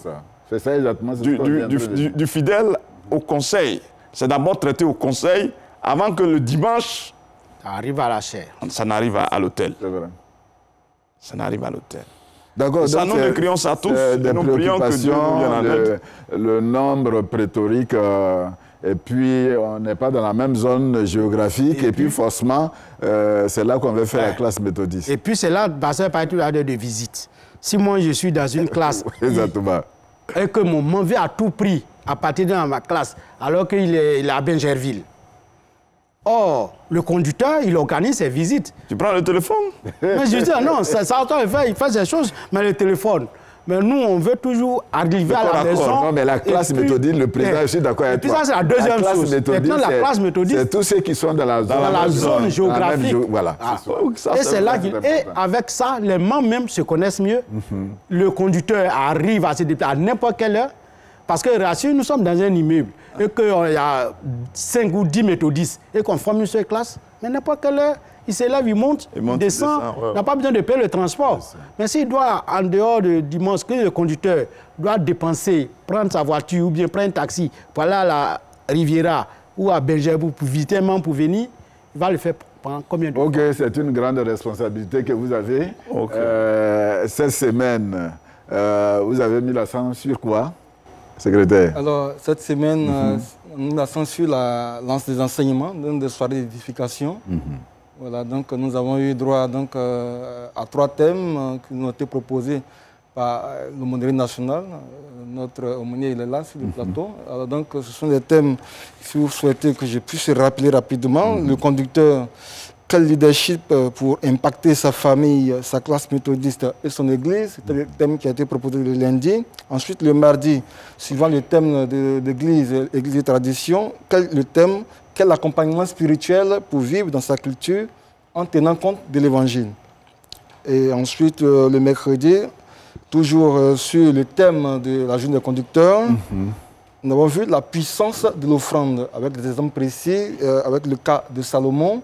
Speaker 1: C'est ça exactement.
Speaker 2: du fidèle au conseil. C'est d'abord traité au conseil avant que le dimanche...
Speaker 3: Ça arrive à la chaire.
Speaker 2: Ça n'arrive à l'hôtel.
Speaker 1: C'est vrai.
Speaker 2: Ça n'arrive à l'hôtel.
Speaker 1: D'accord.
Speaker 2: Ça, nous ne crions ça tous. Et nous prions que Dieu nous vienne en aide.
Speaker 1: Le nombre prétorique, et puis on n'est pas dans la même zone géographique, et puis forcément, c'est là qu'on veut faire la classe méthodiste.
Speaker 3: Et puis c'est là, parce que par exemple, de visite. Si moi je suis dans une classe
Speaker 1: Exactement.
Speaker 3: et que mon veut à tout prix à partir de ma classe, alors qu'il est à Bingerville. Or, le conducteur, il organise ses visites.
Speaker 2: Tu prends le téléphone?
Speaker 3: Mais je dis, non, ça il fait ces choses, mais le téléphone. Mais nous, on veut toujours arriver à la maison.
Speaker 1: Non, mais la classe méthodiste, le président, je suis d'accord avec toi.
Speaker 3: Et puis ça, c'est la deuxième chose. Maintenant, la classe méthodiste,
Speaker 1: c'est tous ceux qui sont dans la
Speaker 3: zone géographique.
Speaker 1: Voilà.
Speaker 3: Et c'est là qu'il... Et avec ça, les membres même se connaissent mieux. Le conducteur arrive à se déplacer à n'importe quelle heure. Parce que si nous sommes dans un immeuble et qu'il y a 5 ou 10 méthodistes et qu'on forme une seule classe, mais n'importe quelle heure, il s'élève, il monte, il descend, n'a pas besoin de payer le transport. Mais s'il doit, en dehors de dimanche, que le conducteur doit dépenser, prendre sa voiture ou bien prendre un taxi pour aller à la Riviera ou à Belgique pour visiter un membre pour venir, il va le faire pendant combien de temps?
Speaker 1: Ok, c'est une grande responsabilité que vous avez. Cette semaine, vous avez mis l'accent sur quoi, secrétaire?
Speaker 4: Alors, cette semaine, nous l'accent sur la lance des enseignements, donc des soirées d'édification. Voilà, donc nous avons eu droit donc, à 3 thèmes qui nous ont été proposés par l'aumônerie nationale. Notre aumônier il est là sur le plateau. Alors, donc, ce sont des thèmes, si vous souhaitez que je puisse rappeler rapidement. Le conducteur, quel leadership pour impacter sa famille, sa classe méthodiste et son église. C'est le thème qui a été proposé le lundi. Ensuite, le mardi, suivant le thème de l'église, église et tradition, le thème, quel accompagnement spirituel pour vivre dans sa culture en tenant compte de l'évangile. Et ensuite, le mercredi, toujours sur le thème de la journée des conducteurs, nous avons vu la puissance de l'offrande avec des exemples précis, avec le cas de Salomon,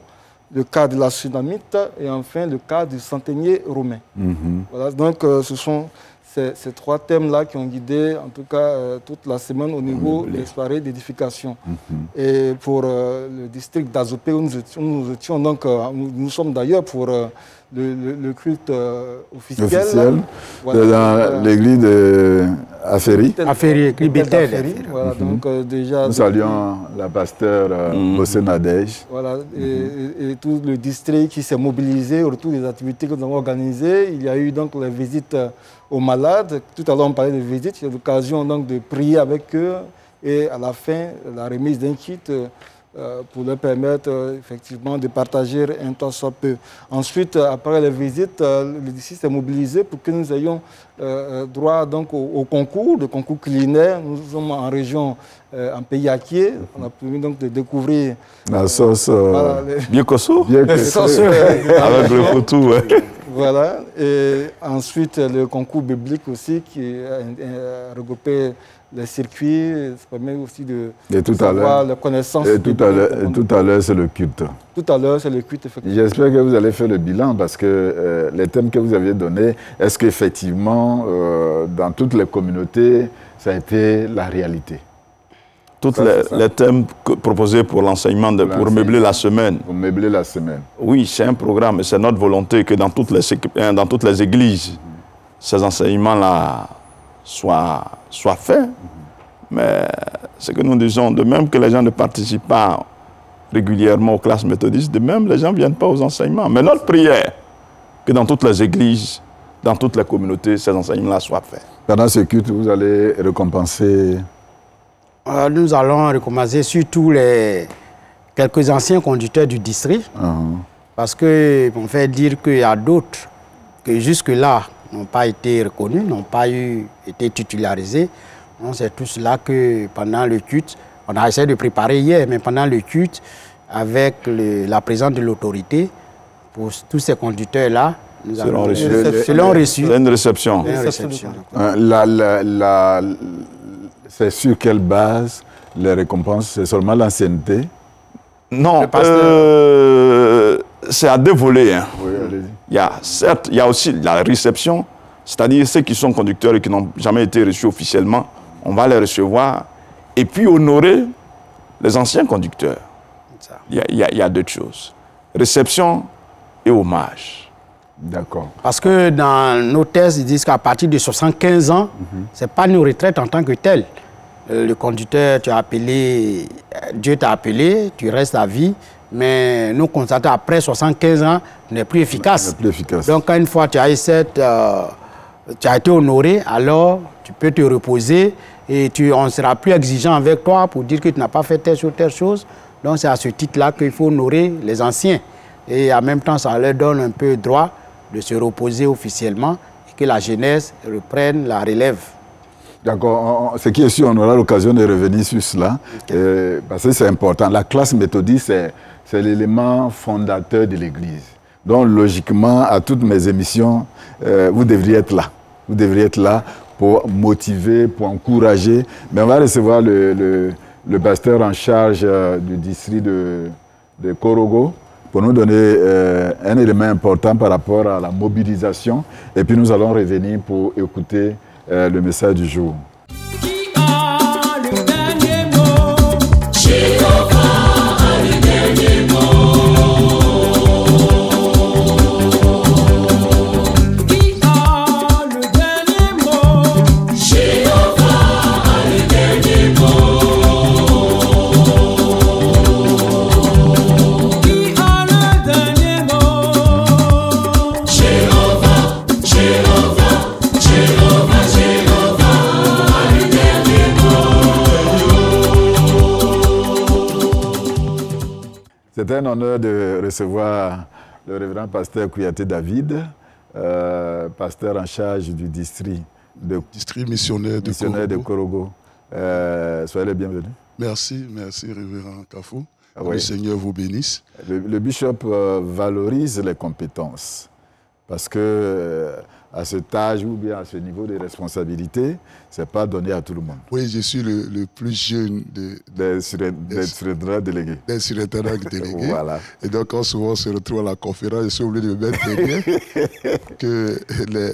Speaker 4: le cas de la Sunamite et enfin le cas du centenier romain. Voilà, donc ce sont ces 3 thèmes-là qui ont guidé en tout cas toute la semaine au niveau des soirées d'édification. Et pour le district d'Azopé où nous étions, donc nous sommes d'ailleurs pour le culte officiel.
Speaker 1: Voilà, dans l'église d'Aféry.
Speaker 3: Aféry,
Speaker 4: voilà, donc déjà...
Speaker 1: Nous saluons la pasteur Bossé Nadège.
Speaker 4: Voilà, et tout le district qui s'est mobilisé autour des activités que nous avons organisées. Il y a eu donc les visites aux malades. Tout à l'heure, on parlait de visites. Il y a l'occasion donc de prier avec eux et à la fin, la remise d'un kit pour leur permettre effectivement de partager un temps soit peu. Ensuite, après les visites, le district s'est mobilisé pour que nous ayons droit donc au concours, le concours culinaire. Nous sommes en région, en pays acquier. On a permis donc de découvrir
Speaker 1: la sauce
Speaker 2: Biekoso,
Speaker 1: avec
Speaker 2: le potou.
Speaker 4: Voilà, et ensuite le concours biblique aussi qui a regroupé les circuits, ça permet aussi de savoir la connaissance.
Speaker 1: Et tout à l'heure, c'est le culte.
Speaker 4: Tout à l'heure, c'est le culte, effectivement.
Speaker 1: J'espère que vous allez faire le bilan parce que les thèmes que vous aviez donnés, est-ce qu'effectivement, dans toutes les communautés, ça a été la réalité?
Speaker 2: Tous les thèmes proposés pour l'enseignement, pour meubler la semaine.
Speaker 1: Pour meubler la semaine.
Speaker 2: Oui, c'est un programme et c'est notre volonté que dans toutes les églises, ces enseignements-là soient faits. Mais ce que nous disons, de même que les gens ne participent pas régulièrement aux classes méthodistes, de même les gens ne viennent pas aux enseignements. Mais notre prière, que dans toutes les églises, dans toutes les communautés, ces enseignements-là soient faits.
Speaker 1: Pendant ce culte, vous allez récompenser...
Speaker 3: Nous allons recommencer surtout les quelques anciens conducteurs du district Parce qu'on fait dire qu'il y a d'autres que jusque-là n'ont pas été reconnus, n'ont pas été titularisés. C'est tout cela que pendant le culte, on a essayé de préparer hier, mais pendant le culte, avec la présence de l'autorité, pour tous ces conducteurs-là, nous avons reçu.
Speaker 2: C'est une réception.
Speaker 1: C'est sur quelle base les récompenses? C'est seulement l'ancienneté?
Speaker 2: Non, c'est à deux volets. Hein.
Speaker 1: Oui,
Speaker 2: Certes, il y a aussi la réception, c'est-à-dire ceux qui sont conducteurs et qui n'ont jamais été reçus officiellement, on va les recevoir, et puis honorer les anciens conducteurs. Il y a deux choses. Réception et hommage.
Speaker 1: D'accord.
Speaker 3: Parce que dans nos thèses, ils disent qu'à partir de 75 ans, ce n'est pas une retraite en tant que telle. Le conducteur, tu as appelé, Dieu t'a appelé, tu restes à vie, mais nous constatons après 75 ans, tu n'es plus efficace. Donc, une fois tu as été honoré, alors tu peux te reposer et on ne sera plus exigeant avec toi pour dire que tu n'as pas fait telle chose. Donc, c'est à ce titre-là qu'il faut honorer les anciens. Et en même temps, ça leur donne un peu droit de se reposer officiellement et que la jeunesse reprenne la relève.
Speaker 1: D'accord. Ce qui est sûr, on aura l'occasion de revenir sur cela, parce que c'est important. La classe méthodiste, c'est l'élément fondateur de l'Église. Donc, logiquement, à toutes mes émissions, vous devriez être là. Vous devriez être là pour motiver, pour encourager. Mais on va recevoir le pasteur en charge du district de Korogo pour nous donner un élément important par rapport à la mobilisation. Et puis, nous allons revenir pour écouter le message du jour.
Speaker 6: Qui a le dernier mot? Jéhovah a le dernier mot. Qui a le dernier mot? Jéhovah a le dernier mot. Qui a le dernier mot? Jéhovah, Jéhovah, Jéhovah.
Speaker 1: C'est un honneur de recevoir le révérend pasteur Kouyaté David, pasteur en charge du district
Speaker 7: missionnaire de
Speaker 1: Korogo. Soyez les bienvenus.
Speaker 7: Merci, révérend Kafou. Le Seigneur vous bénisse.
Speaker 1: Le bishop valorise les compétences parce que à cet âge ou bien à ce niveau de responsabilité, ce n'est pas donné à tout le monde.
Speaker 7: Oui, je suis le plus jeune
Speaker 1: des surintendants délégués.
Speaker 7: Des surintendants délégués.
Speaker 1: Voilà.
Speaker 7: Et donc, quand souvent on se retrouve à la conférence, je suis obligé de me mettre derrière que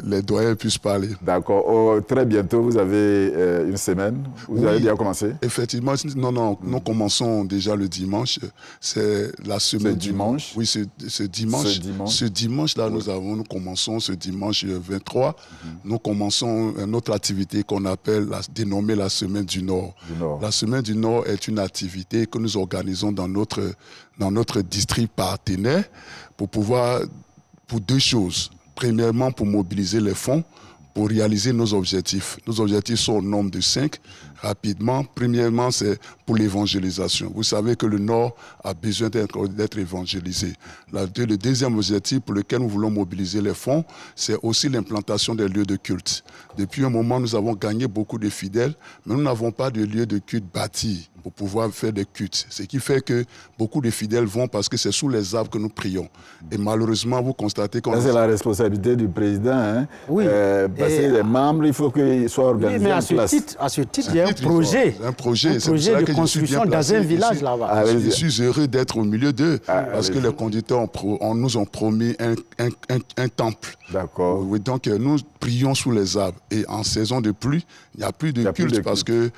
Speaker 7: les doyens puissent parler.
Speaker 1: D'accord. Oh, très bientôt, vous avez une semaine. Vous avez déjà commencé?
Speaker 7: Effectivement. Non, nous commençons déjà le dimanche. C'est la semaine du
Speaker 1: dimanche.
Speaker 7: Oui, ce dimanche. Ce dimanche-là, nous commençons ce dimanche 23. Nous commençons notre activité qu'on appelle dénommée la Semaine du Nord. La Semaine du Nord est une activité que nous organisons dans notre district partenaire pour deux choses. Premièrement, pour mobiliser les fonds pour réaliser nos objectifs. Nos objectifs sont au nombre de 5. Rapidement, premièrement, c'est pour l'évangélisation. Vous savez que le Nord a besoin d'être évangélisé. Le deuxième objectif pour lequel nous voulons mobiliser les fonds, c'est aussi l'implantation des lieux de culte. Depuis un moment, nous avons gagné beaucoup de fidèles, mais nous n'avons pas de lieux de culte bâtis pour pouvoir faire des cultes. Ce qui fait que beaucoup de fidèles vont parce que c'est sous les arbres que nous prions. Et malheureusement, vous constatez qu'on...
Speaker 1: C'est la responsabilité du président. Hein?
Speaker 3: Oui.
Speaker 1: Parce que les membres, il faut qu'ils soient organisés.
Speaker 3: Oui, mais à ce titre, il y a un projet.
Speaker 7: Un projet
Speaker 3: de construction dans un village là-bas.
Speaker 7: Je suis heureux d'être au milieu d'eux parce que les conducteurs nous ont promis un temple.
Speaker 1: D'accord.
Speaker 7: Oui, donc nous prions sous les arbres. Et en saison de pluie, il n'y a plus de culte parce qu'il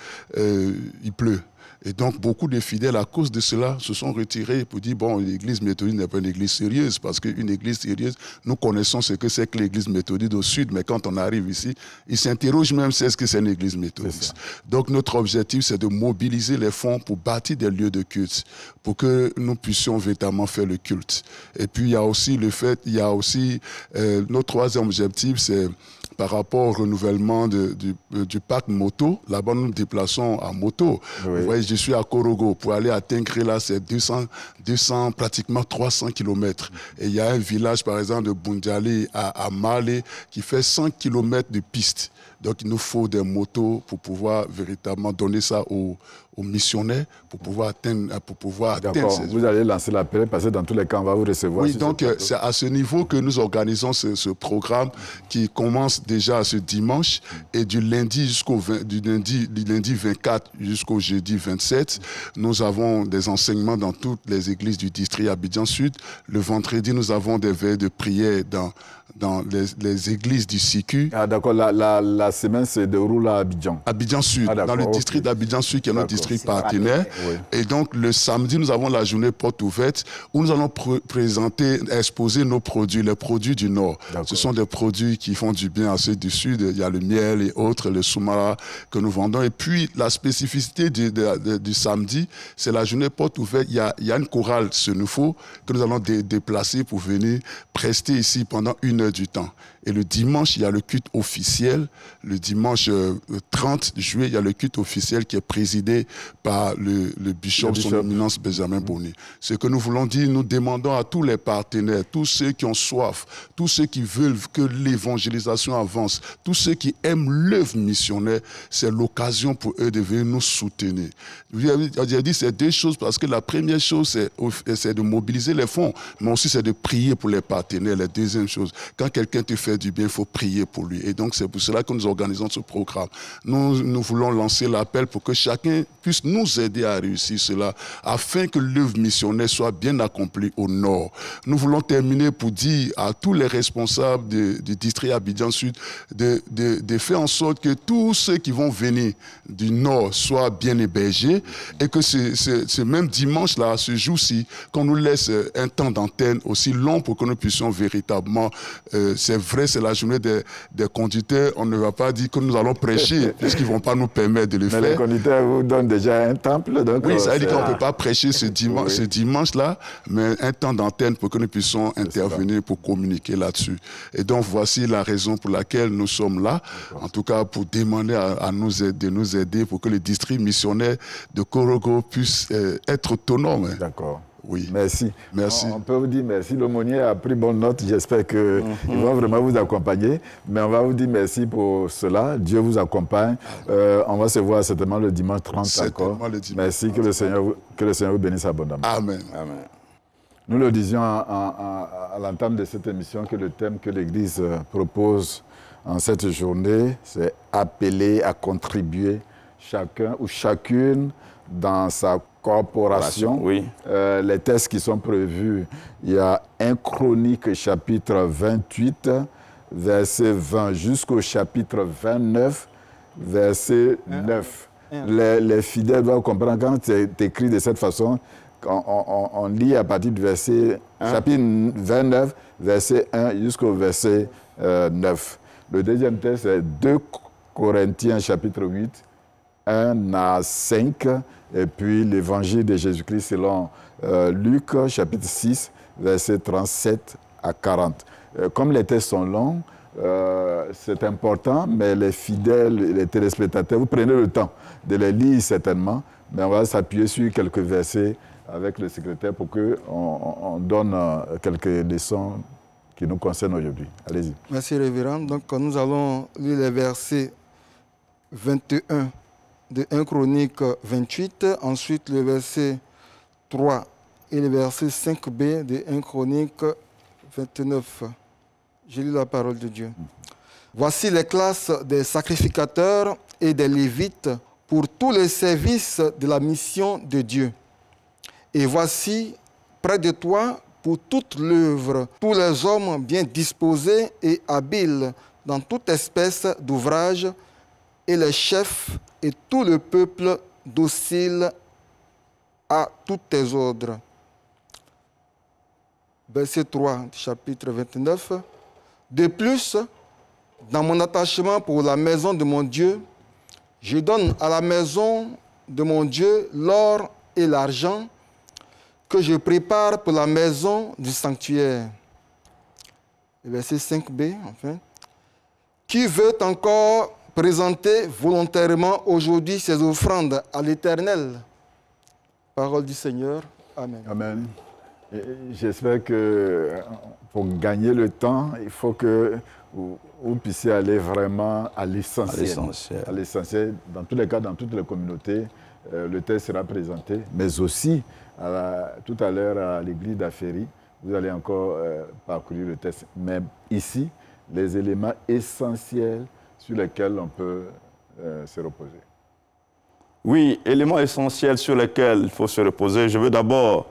Speaker 7: pleut. Et donc, beaucoup de fidèles, à cause de cela, se sont retirés pour dire, bon, l'église méthodiste n'est pas une église sérieuse, parce qu'une église sérieuse, nous connaissons ce que c'est que l'église méthodiste au sud, mais quand on arrive ici, ils s'interrogent même sur ce que c'est une église méthodiste. Donc, notre objectif, c'est de mobiliser les fonds pour bâtir des lieux de culte, pour que nous puissions véritablement faire le culte. Et puis, il y a aussi notre troisième objectif, c'est par rapport au renouvellement du parc moto. Là-bas, nous nous déplaçons à moto.
Speaker 1: Oui.
Speaker 7: Vous voyez, je suis à Korogo. Pour aller à Tengré, là, c'est 200, pratiquement 300 km. Et il y a un village, par exemple, de Bundjali à Malé, qui fait 100 km de piste. Donc, il nous faut des motos pour pouvoir véritablement donner ça aux missionnaires, pour pouvoir atteindre.
Speaker 1: D'accord, vous allez lancer l'appel, parce que dans tous les cas, on va vous recevoir.
Speaker 7: Oui, donc c'est à ce niveau que nous organisons ce programme qui commence déjà ce dimanche et du lundi 24 jusqu'au jeudi 27. Nous avons des enseignements dans toutes les églises du district Abidjan Sud. Le vendredi, nous avons des veilles de prière dans les églises du CICU.
Speaker 1: Ah d'accord, la semaine se déroule à Abidjan.
Speaker 7: Abidjan Sud, dans le district d'Abidjan Sud, qui est notre district partenaire.
Speaker 1: Oui.
Speaker 7: Et donc, le samedi, nous avons la journée porte ouverte où nous allons exposer nos produits, les produits du Nord. Ce sont des produits qui font du bien à ceux du Sud. Il y a le miel et autres, le soumara que nous vendons. Et puis, la spécificité du samedi, c'est la journée porte ouverte. Il y a une chorale Senufo que nous allons déplacer pour venir prester ici pendant 1 heure du temps. Et le dimanche, il y a le culte officiel. Le dimanche 30 juillet, il y a le culte officiel qui est présidé par le bishop, son éminence Benjamin Boni. Ce que nous voulons dire, nous demandons à tous les partenaires, tous ceux qui ont soif, tous ceux qui veulent que l'évangélisation avance, tous ceux qui aiment l'œuvre missionnaire, c'est l'occasion pour eux de venir nous soutenir. J'ai dit ces 2 choses parce que la première chose, c'est de mobiliser les fonds, mais aussi c'est de prier pour les partenaires. La deuxième chose, quand quelqu'un te fait du bien, il faut prier pour lui. Et donc, c'est pour cela que nous organisons ce programme. Nous voulons lancer l'appel pour que chacun puisse nous aider à réussir cela, afin que l'œuvre missionnaire soit bien accomplie au Nord. Nous voulons terminer pour dire à tous les responsables du district Abidjan Sud de faire en sorte que tous ceux qui vont venir du Nord soient bien hébergés et que ce même dimanche-là, ce jour-ci, qu'on nous laisse un temps d'antenne aussi long pour que nous puissions véritablement, c'est vrai, c'est la journée des conducteurs, on ne va pas dire que nous allons prêcher, puisqu'ils ne vont pas nous permettre de le faire.
Speaker 1: Mais les conducteurs vous donnent déjà un temple. Donc
Speaker 7: oui, ça veut dire qu'on ne peut pas prêcher ce dimanche-là, mais un temps d'antenne pour que nous puissions intervenir pour communiquer là-dessus. Et donc, voici la raison pour laquelle nous sommes là, en tout cas pour demander de nous aider pour que le district missionnaire de Korogo puisse être autonome.
Speaker 1: D'accord.
Speaker 7: Oui.
Speaker 1: Merci.
Speaker 7: Merci.
Speaker 1: On peut vous dire merci. L'aumônier a pris bonne note. J'espère qu'ils vont vraiment vous accompagner. Mais on va vous dire merci pour cela. Dieu vous accompagne. On va se voir certainement le dimanche 30. D'accord. Merci. Que le Seigneur vous bénisse abondamment.
Speaker 7: Amen.
Speaker 2: Amen.
Speaker 1: Nous le disions à l'entame de cette émission que le thème que l'Église propose en cette journée, c'est appeler à contribuer chacun ou chacune dans sa corporation.
Speaker 2: Oui.
Speaker 1: Les textes qui sont prévus, il y a 1 Chronique chapitre 28, verset 20 jusqu'au chapitre 29, verset 9. Les fidèles doivent comprendre quand c'est écrit de cette façon, on lit à partir du verset chapitre 29, verset 1 jusqu'au verset 9. Le deuxième texte est 2 Corinthiens chapitre 8, 1 à 5, et puis l'évangile de Jésus-Christ selon Luc chapitre 6, verset 37 à 40. Comme les textes sont longs, c'est important, mais les fidèles, les téléspectateurs, vous prenez le temps de les lire certainement, mais on va s'appuyer sur quelques versets avec le secrétaire pour qu'on donne quelques leçons qui nous concernent aujourd'hui. Allez-y.
Speaker 4: Merci, révérend. Donc, nous allons lire les versets 21 de 1 Chronique 28, ensuite le verset 3 et le verset 5b de 1 Chronique 29. Je lis la parole de Dieu. Voici les classes des sacrificateurs et des Lévites pour tous les services de la mission de Dieu. Et voici près de toi pour toute l'œuvre, tous les hommes bien disposés et habiles dans toute espèce d'ouvrage, et les chefs et tout le peuple docile à tous tes ordres. Verset 3, chapitre 29. De plus, dans mon attachement pour la maison de mon Dieu, je donne à la maison de mon Dieu l'or et l'argent que je prépare pour la maison du sanctuaire. Le verset 5b, enfin. Qui veut encore présenter volontairement aujourd'hui ses offrandes à l'Éternel? Parole du Seigneur. Amen.
Speaker 1: Amen. J'espère que pour gagner le temps, il faut que vous puissiez aller vraiment à l'essentiel. À l'essentiel. Dans tous les cas, dans toutes les communautés, le texte sera présenté, mais aussi tout à l'heure à l'église d'Aféry, vous allez encore parcourir le texte. Mais ici, les éléments essentiels sur lesquels on peut se reposer.
Speaker 2: Oui, éléments essentiels sur lesquels il faut se reposer. Je veux d'abord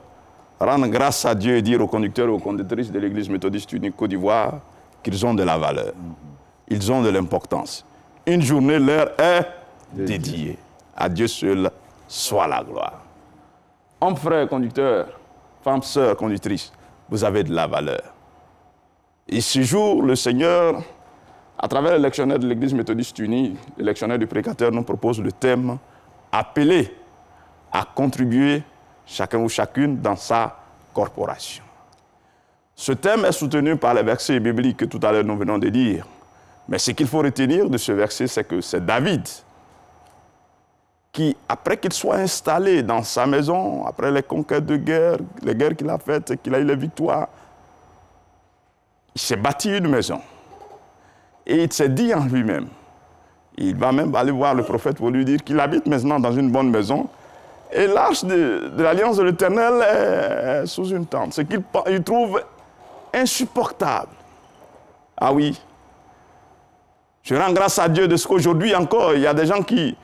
Speaker 2: rendre grâce à Dieu et dire aux conducteurs et aux conductrices de l'Église méthodiste unique Côte d'Ivoire qu'ils ont de la valeur. Ils ont de l'importance. Une journée leur est dédiée. À Dieu seul soit la gloire. Hommes, frères, conducteurs, femmes, sœurs, conductrices, vous avez de la valeur. Et ce jour, le Seigneur, à travers le lectionnaire de l'Église méthodiste unie, le lectionnaire du prédicateur nous propose le thème « Appelé à contribuer chacun ou chacune dans sa corporation ». Ce thème est soutenu par les versets bibliques que tout à l'heure nous venons de lire. Mais ce qu'il faut retenir de ce verset, c'est que c'est David qui, après qu'il soit installé dans sa maison, après les conquêtes de guerre, les guerres qu'il a faites, qu'il a eu les victoires, il s'est bâti une maison. Et il s'est dit en lui-même, il va même aller voir le prophète pour lui dire qu'il habite maintenant dans une bonne maison. Et l'arche de l'Alliance de l'Éternel est sous une tente. Ce qu'il trouve insupportable. Ah oui. Je rends grâce à Dieu de ce qu'aujourd'hui encore, il y a des gens qui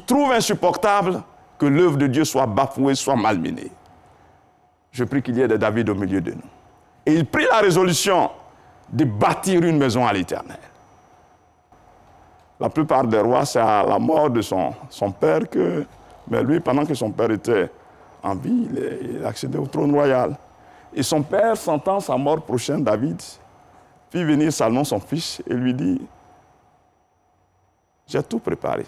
Speaker 2: trouvent insupportable que l'œuvre de Dieu soit bafouée, soit malmenée. Je prie qu'il y ait des David au milieu de nous. Et il prit la résolution de bâtir une maison à l'Éternel. La plupart des rois, c'est à la mort de son père que... Mais lui, pendant que son père était en vie, il accédait au trône royal. Et son père, sentant sa mort prochaine, David, fit venir Salomon, son fils, et lui dit, « J'ai tout préparé.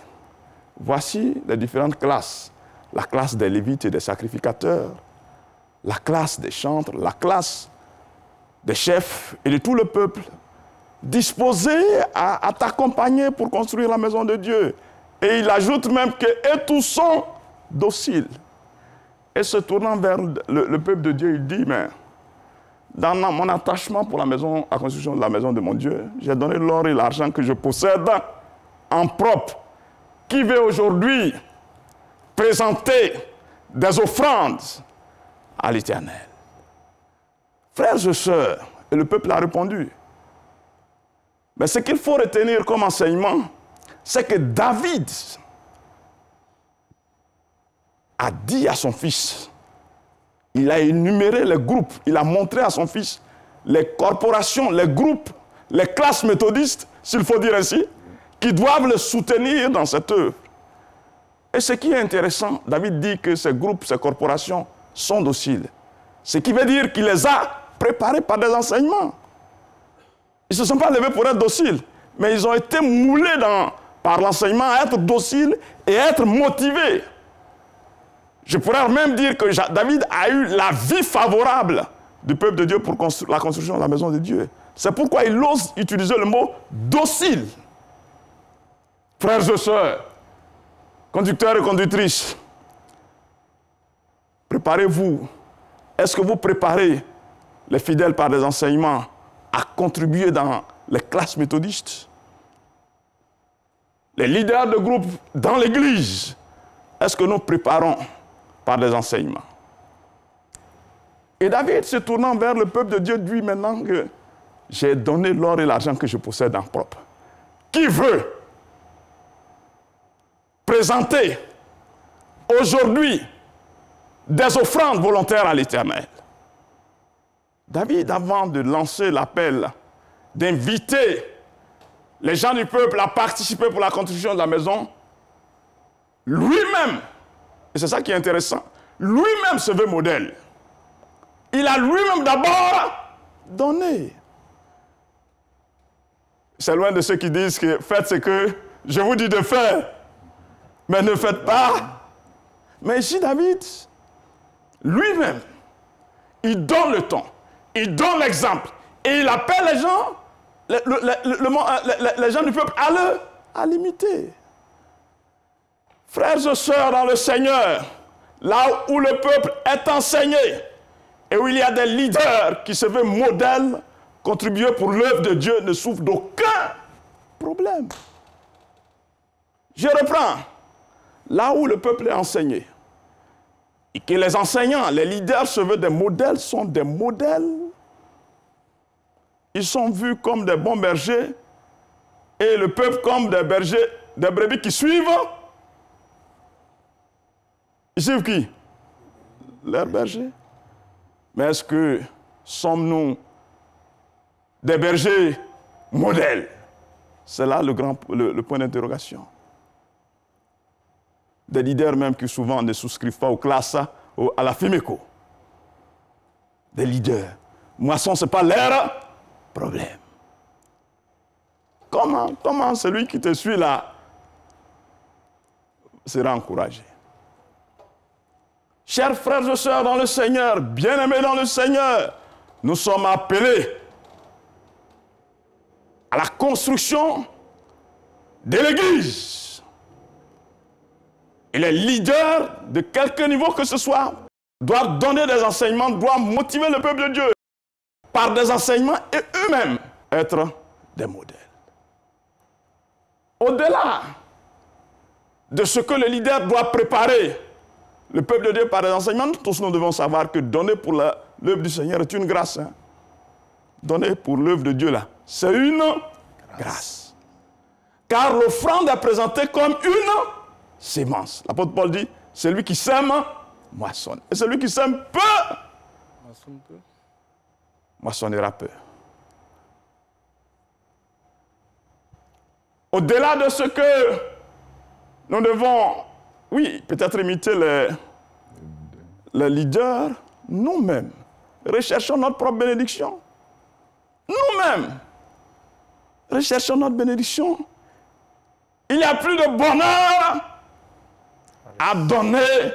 Speaker 2: Voici les différentes classes. La classe des Lévites et des sacrificateurs, la classe des chantres, la classe des chefs et de tout le peuple, disposés à t'accompagner pour construire la maison de Dieu. » Et il ajoute même que « et tous sont dociles ». Et se tournant vers le peuple de Dieu, il dit « mais dans mon attachement pour la construction de la maison de mon Dieu, j'ai donné l'or et l'argent que je possède en propre. Qui veut aujourd'hui présenter des offrandes à l'Éternel ?» Frères et sœurs, et le peuple a répondu. Mais ce qu'il faut retenir comme enseignement, c'est que David a dit à son fils, il a énuméré les groupes, il a montré à son fils les corporations, les groupes, les classes méthodistes, s'il faut dire ainsi, qui doivent le soutenir dans cette œuvre. Et ce qui est intéressant, David dit que ces groupes, ces corporations sont dociles. Ce qui veut dire qu'il les a préparés par des enseignements. Ils ne se sont pas levés pour être dociles, mais ils ont été moulés par l'enseignement à être dociles et à être motivés. Je pourrais même dire que David a eu la vie favorable du peuple de Dieu pour la construction de la maison de Dieu. C'est pourquoi il ose utiliser le mot docile. Frères et sœurs, conducteurs et conductrices, préparez-vous. Est-ce que vous préparez les fidèles par des enseignements à contribuer dans les classes méthodistes? Les leaders de groupe dans l'Église, est-ce que nous préparons par des enseignements? Et David, se tournant vers le peuple de Dieu, dit maintenant que j'ai donné l'or et l'argent que je possède en propre. Qui veut présenter aujourd'hui des offrandes volontaires à l'Éternel? David, avant de lancer l'appel, d'inviter les gens du peuple à participer pour la construction de la maison, lui-même, et c'est ça qui est intéressant, lui-même se veut modèle. Il a lui-même d'abord donné. C'est loin de ceux qui disent que faites ce que je vous dis de faire, mais ne faites pas. Mais ici, David, lui-même, il donne le ton, il donne l'exemple, et il appelle les gens, les gens du peuple à l'imiter. Frères et sœurs dans le Seigneur, là où le peuple est enseigné et où il y a des leaders qui se veulent modèles, contribuer pour l'œuvre de Dieu ne souffre d'aucun problème. Je reprends. Là où le peuple est enseigné et que les enseignants, les leaders se veulent des modèles, sont des modèles. Ils sont vus comme des bons bergers et le peuple comme des bergers, des brebis qui suivent. Ils suivent qui? Leurs bergers. Mais est-ce que sommes-nous des bergers modèles? C'est là le point d'interrogation. Des leaders même qui souvent ne souscrivent pas aux classes, à la FEMECO. Des leaders. Moisson, ce n'est pas leur problème. Comment celui qui te suit là sera encouragé? Chers frères et sœurs dans le Seigneur, bien-aimés dans le Seigneur, nous sommes appelés à la construction de l'Église. Et les leaders, de quelque niveau que ce soit, doivent donner des enseignements, doivent motiver le peuple de Dieu par des enseignements et eux-mêmes être des modèles. Au-delà de ce que le leader doit préparer le peuple de Dieu par des enseignements, nous tous nous devons savoir que donner pour l'œuvre du Seigneur est une grâce. Hein? Donner pour l'œuvre de Dieu là, c'est une grâce. Car l'offrande est présentée comme une sémence. L'apôtre Paul dit, celui qui sème, moissonne. Et celui qui sème peu, moissonnera peu. Au-delà de ce que nous devons, oui, peut-être imiter les leaders, nous-mêmes, recherchons notre propre bénédiction. Nous-mêmes, recherchons notre bénédiction. Il n'y a plus de bonheur à donner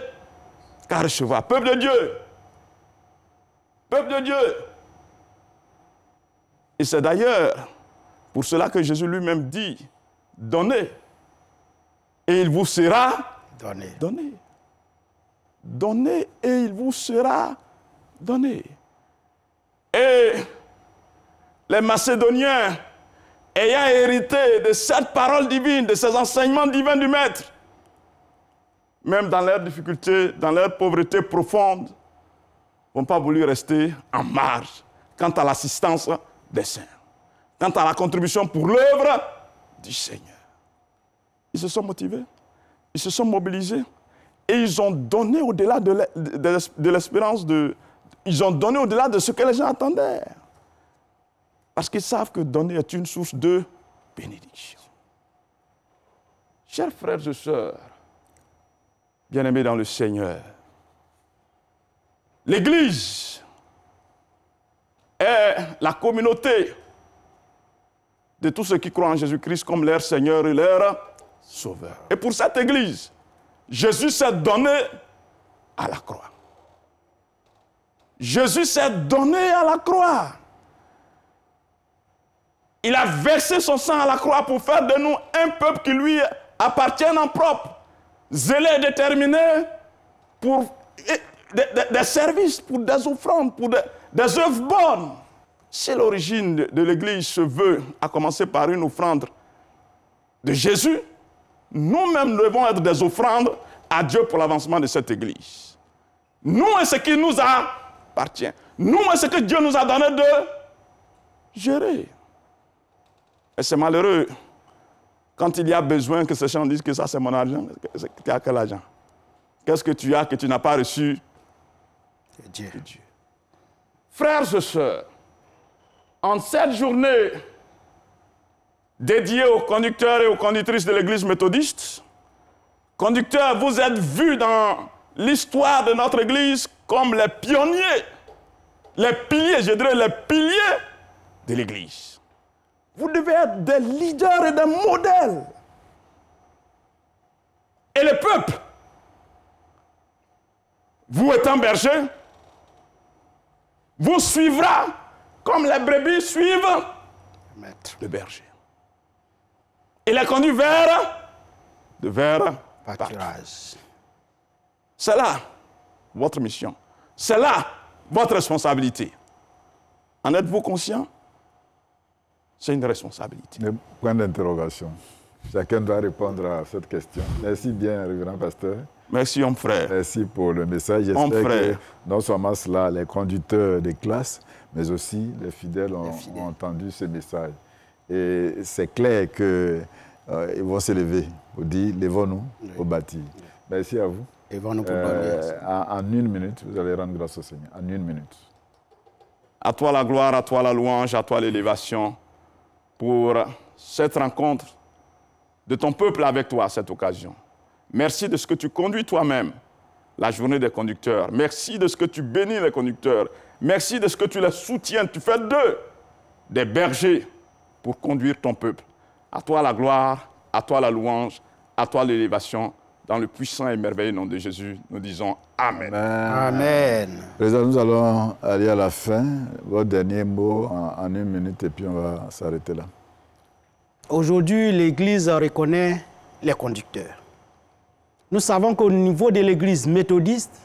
Speaker 2: qu'à recevoir. Peuple de Dieu. Peuple de Dieu. Et c'est d'ailleurs pour cela que Jésus lui-même dit, donnez, et il vous sera donné. Donnez. Donnez, et il vous sera donné. Et les Macédoniens, ayant hérité de cette parole divine, de ces enseignements divins du Maître, même dans leurs difficultés, dans leur pauvreté profonde, n'ont pas voulu rester en marge quant à l'assistance des saints, quant à la contribution pour l'œuvre du Seigneur. Ils se sont motivés, ils se sont mobilisés et ils ont donné au-delà de l'espérance, ils ont donné au-delà de ce que les gens attendaient. Parce qu'ils savent que donner est une source de bénédiction. Chers frères et sœurs, bien-aimés dans le Seigneur, l'Église est la communauté de tous ceux qui croient en Jésus-Christ comme leur Seigneur et leur Sauveur. Et pour cette Église, Jésus s'est donné à la croix. Jésus s'est donné à la croix. Il a versé son sang à la croix pour faire de nous un peuple qui lui appartient en propre, zélé et déterminé pour des services, pour des offrandes, pour des œuvres bonnes. Si l'origine de l'Église se veut, à commencer par une offrande de Jésus, nous-mêmes devons être des offrandes à Dieu pour l'avancement de cette Église. Nous, et ce qui nous appartient. Nous, et ce que Dieu nous a donné de gérer. Et c'est malheureux quand il y a besoin que ces gens disent que ça c'est mon argent. Tu as quel argent? Qu'est-ce que tu as que tu n'as pas reçu de Dieu? Frères et sœurs, en cette journée dédiée aux conducteurs et aux conductrices de l'Église méthodiste, conducteurs, vous êtes vus dans l'histoire de notre Église comme les pionniers, les piliers, je dirais les piliers de l'Église. Vous devez être des leaders et des modèles. Et le peuple, vous étant berger, vous suivra comme les brebis suivent le berger. Il les conduit vers
Speaker 3: Pâturage.
Speaker 2: C'est là votre mission. C'est là votre responsabilité. En êtes-vous conscient? C'est une responsabilité.
Speaker 1: Point d'interrogation. Chacun doit répondre à cette question. Merci bien, révérend pasteur.
Speaker 2: Merci, homme frère.
Speaker 1: Merci pour le message. J'espère que non seulement cela, les conducteurs des classes, mais aussi les fidèles ont entendu ce message. Et c'est clair qu'ils vont se lever pour dire, levons-nous au bâti. Merci à vous.
Speaker 3: Levons-nous pour dormir.
Speaker 1: En 1 minute, vous allez rendre grâce au Seigneur. En 1 minute.
Speaker 2: À toi la gloire, à toi la louange, à toi l'élévation pour cette rencontre de ton peuple avec toi à cette occasion. Merci de ce que tu conduis toi-même la journée des conducteurs. Merci de ce que tu bénis les conducteurs. Merci de ce que tu les soutiens. Tu fais d'eux des bergers pour conduire ton peuple. À toi la gloire, à toi la louange, à toi l'élévation. Dans le puissant et merveilleux nom de Jésus, nous disons Amen.
Speaker 3: Amen.
Speaker 1: Président, nous allons aller à la fin. Votre dernier mot en 1 minute et puis on va s'arrêter là.
Speaker 3: Aujourd'hui, l'Église reconnaît les conducteurs. Nous savons qu'au niveau de l'Église méthodiste,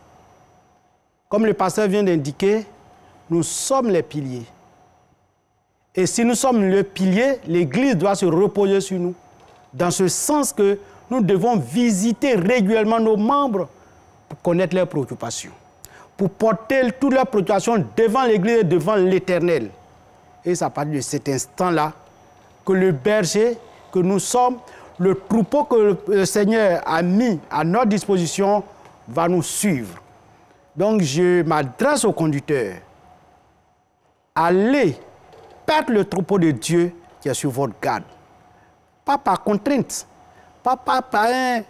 Speaker 3: comme le pasteur vient d'indiquer, nous sommes les piliers. Et si nous sommes le pilier, l'Église doit se reposer sur nous. Dans ce sens que nous devons visiter régulièrement nos membres pour connaître leurs préoccupations, pour porter toutes leurs préoccupations devant l'Église et devant l'Éternel. Et c'est à partir de cet instant-là que le berger que nous sommes, le troupeau que le Seigneur a mis à notre disposition va nous suivre. Donc je m'adresse aux conducteurs. Allez perdre le troupeau de Dieu qui est sur votre garde. Pas par contrainte, pas par un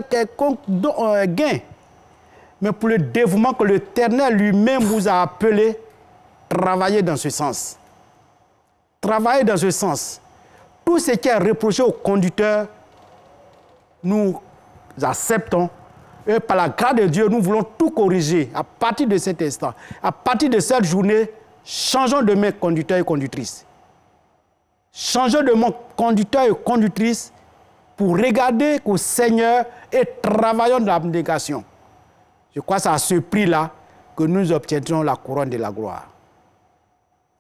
Speaker 3: quelconque gain, mais pour le dévouement que l'Éternel lui-même vous a appelé, travaillez dans ce sens. Travaillez dans ce sens. Tout ce qui est reproché aux conducteurs, nous acceptons. Et par la grâce de Dieu, nous voulons tout corriger à partir de cet instant. À partir de cette journée, changeons de main conducteur et conductrice. Changeons de main conducteur et conductrice pour regarder au Seigneur et travaillons dans l'abnégation. Je crois que c'est à ce prix-là que nous obtiendrons la couronne de la gloire.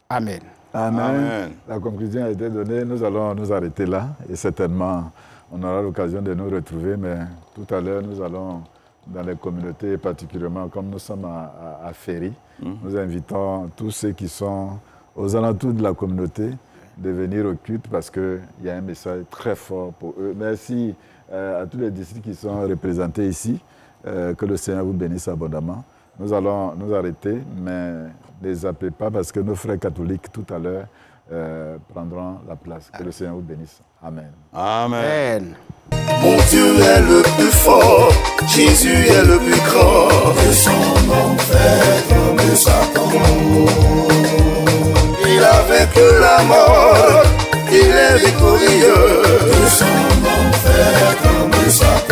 Speaker 3: Amen.
Speaker 1: Amen.
Speaker 2: Amen.
Speaker 1: La conclusion a été donnée. Nous allons nous arrêter là. Et certainement, on aura l'occasion de nous retrouver. Mais tout à l'heure, nous allons dans les communautés, particulièrement comme nous sommes à Ferry. Nous invitons tous ceux qui sont aux alentours de la communauté de venir au culte parce qu'il y a un message très fort pour eux. Merci à tous les districts qui sont représentés ici. Que le Seigneur vous bénisse abondamment. Nous allons nous arrêter, mais ne les appelez pas parce que nos frères catholiques, tout à l'heure, prendront la place. Que le Seigneur vous bénisse. Amen.
Speaker 2: Amen.
Speaker 8: Mon Dieu est le plus fort, Jésus est le plus grand. Que son nom fait comme Satan. Il a vaincu la mort, il est victorieux. Que son nom fait comme Satan.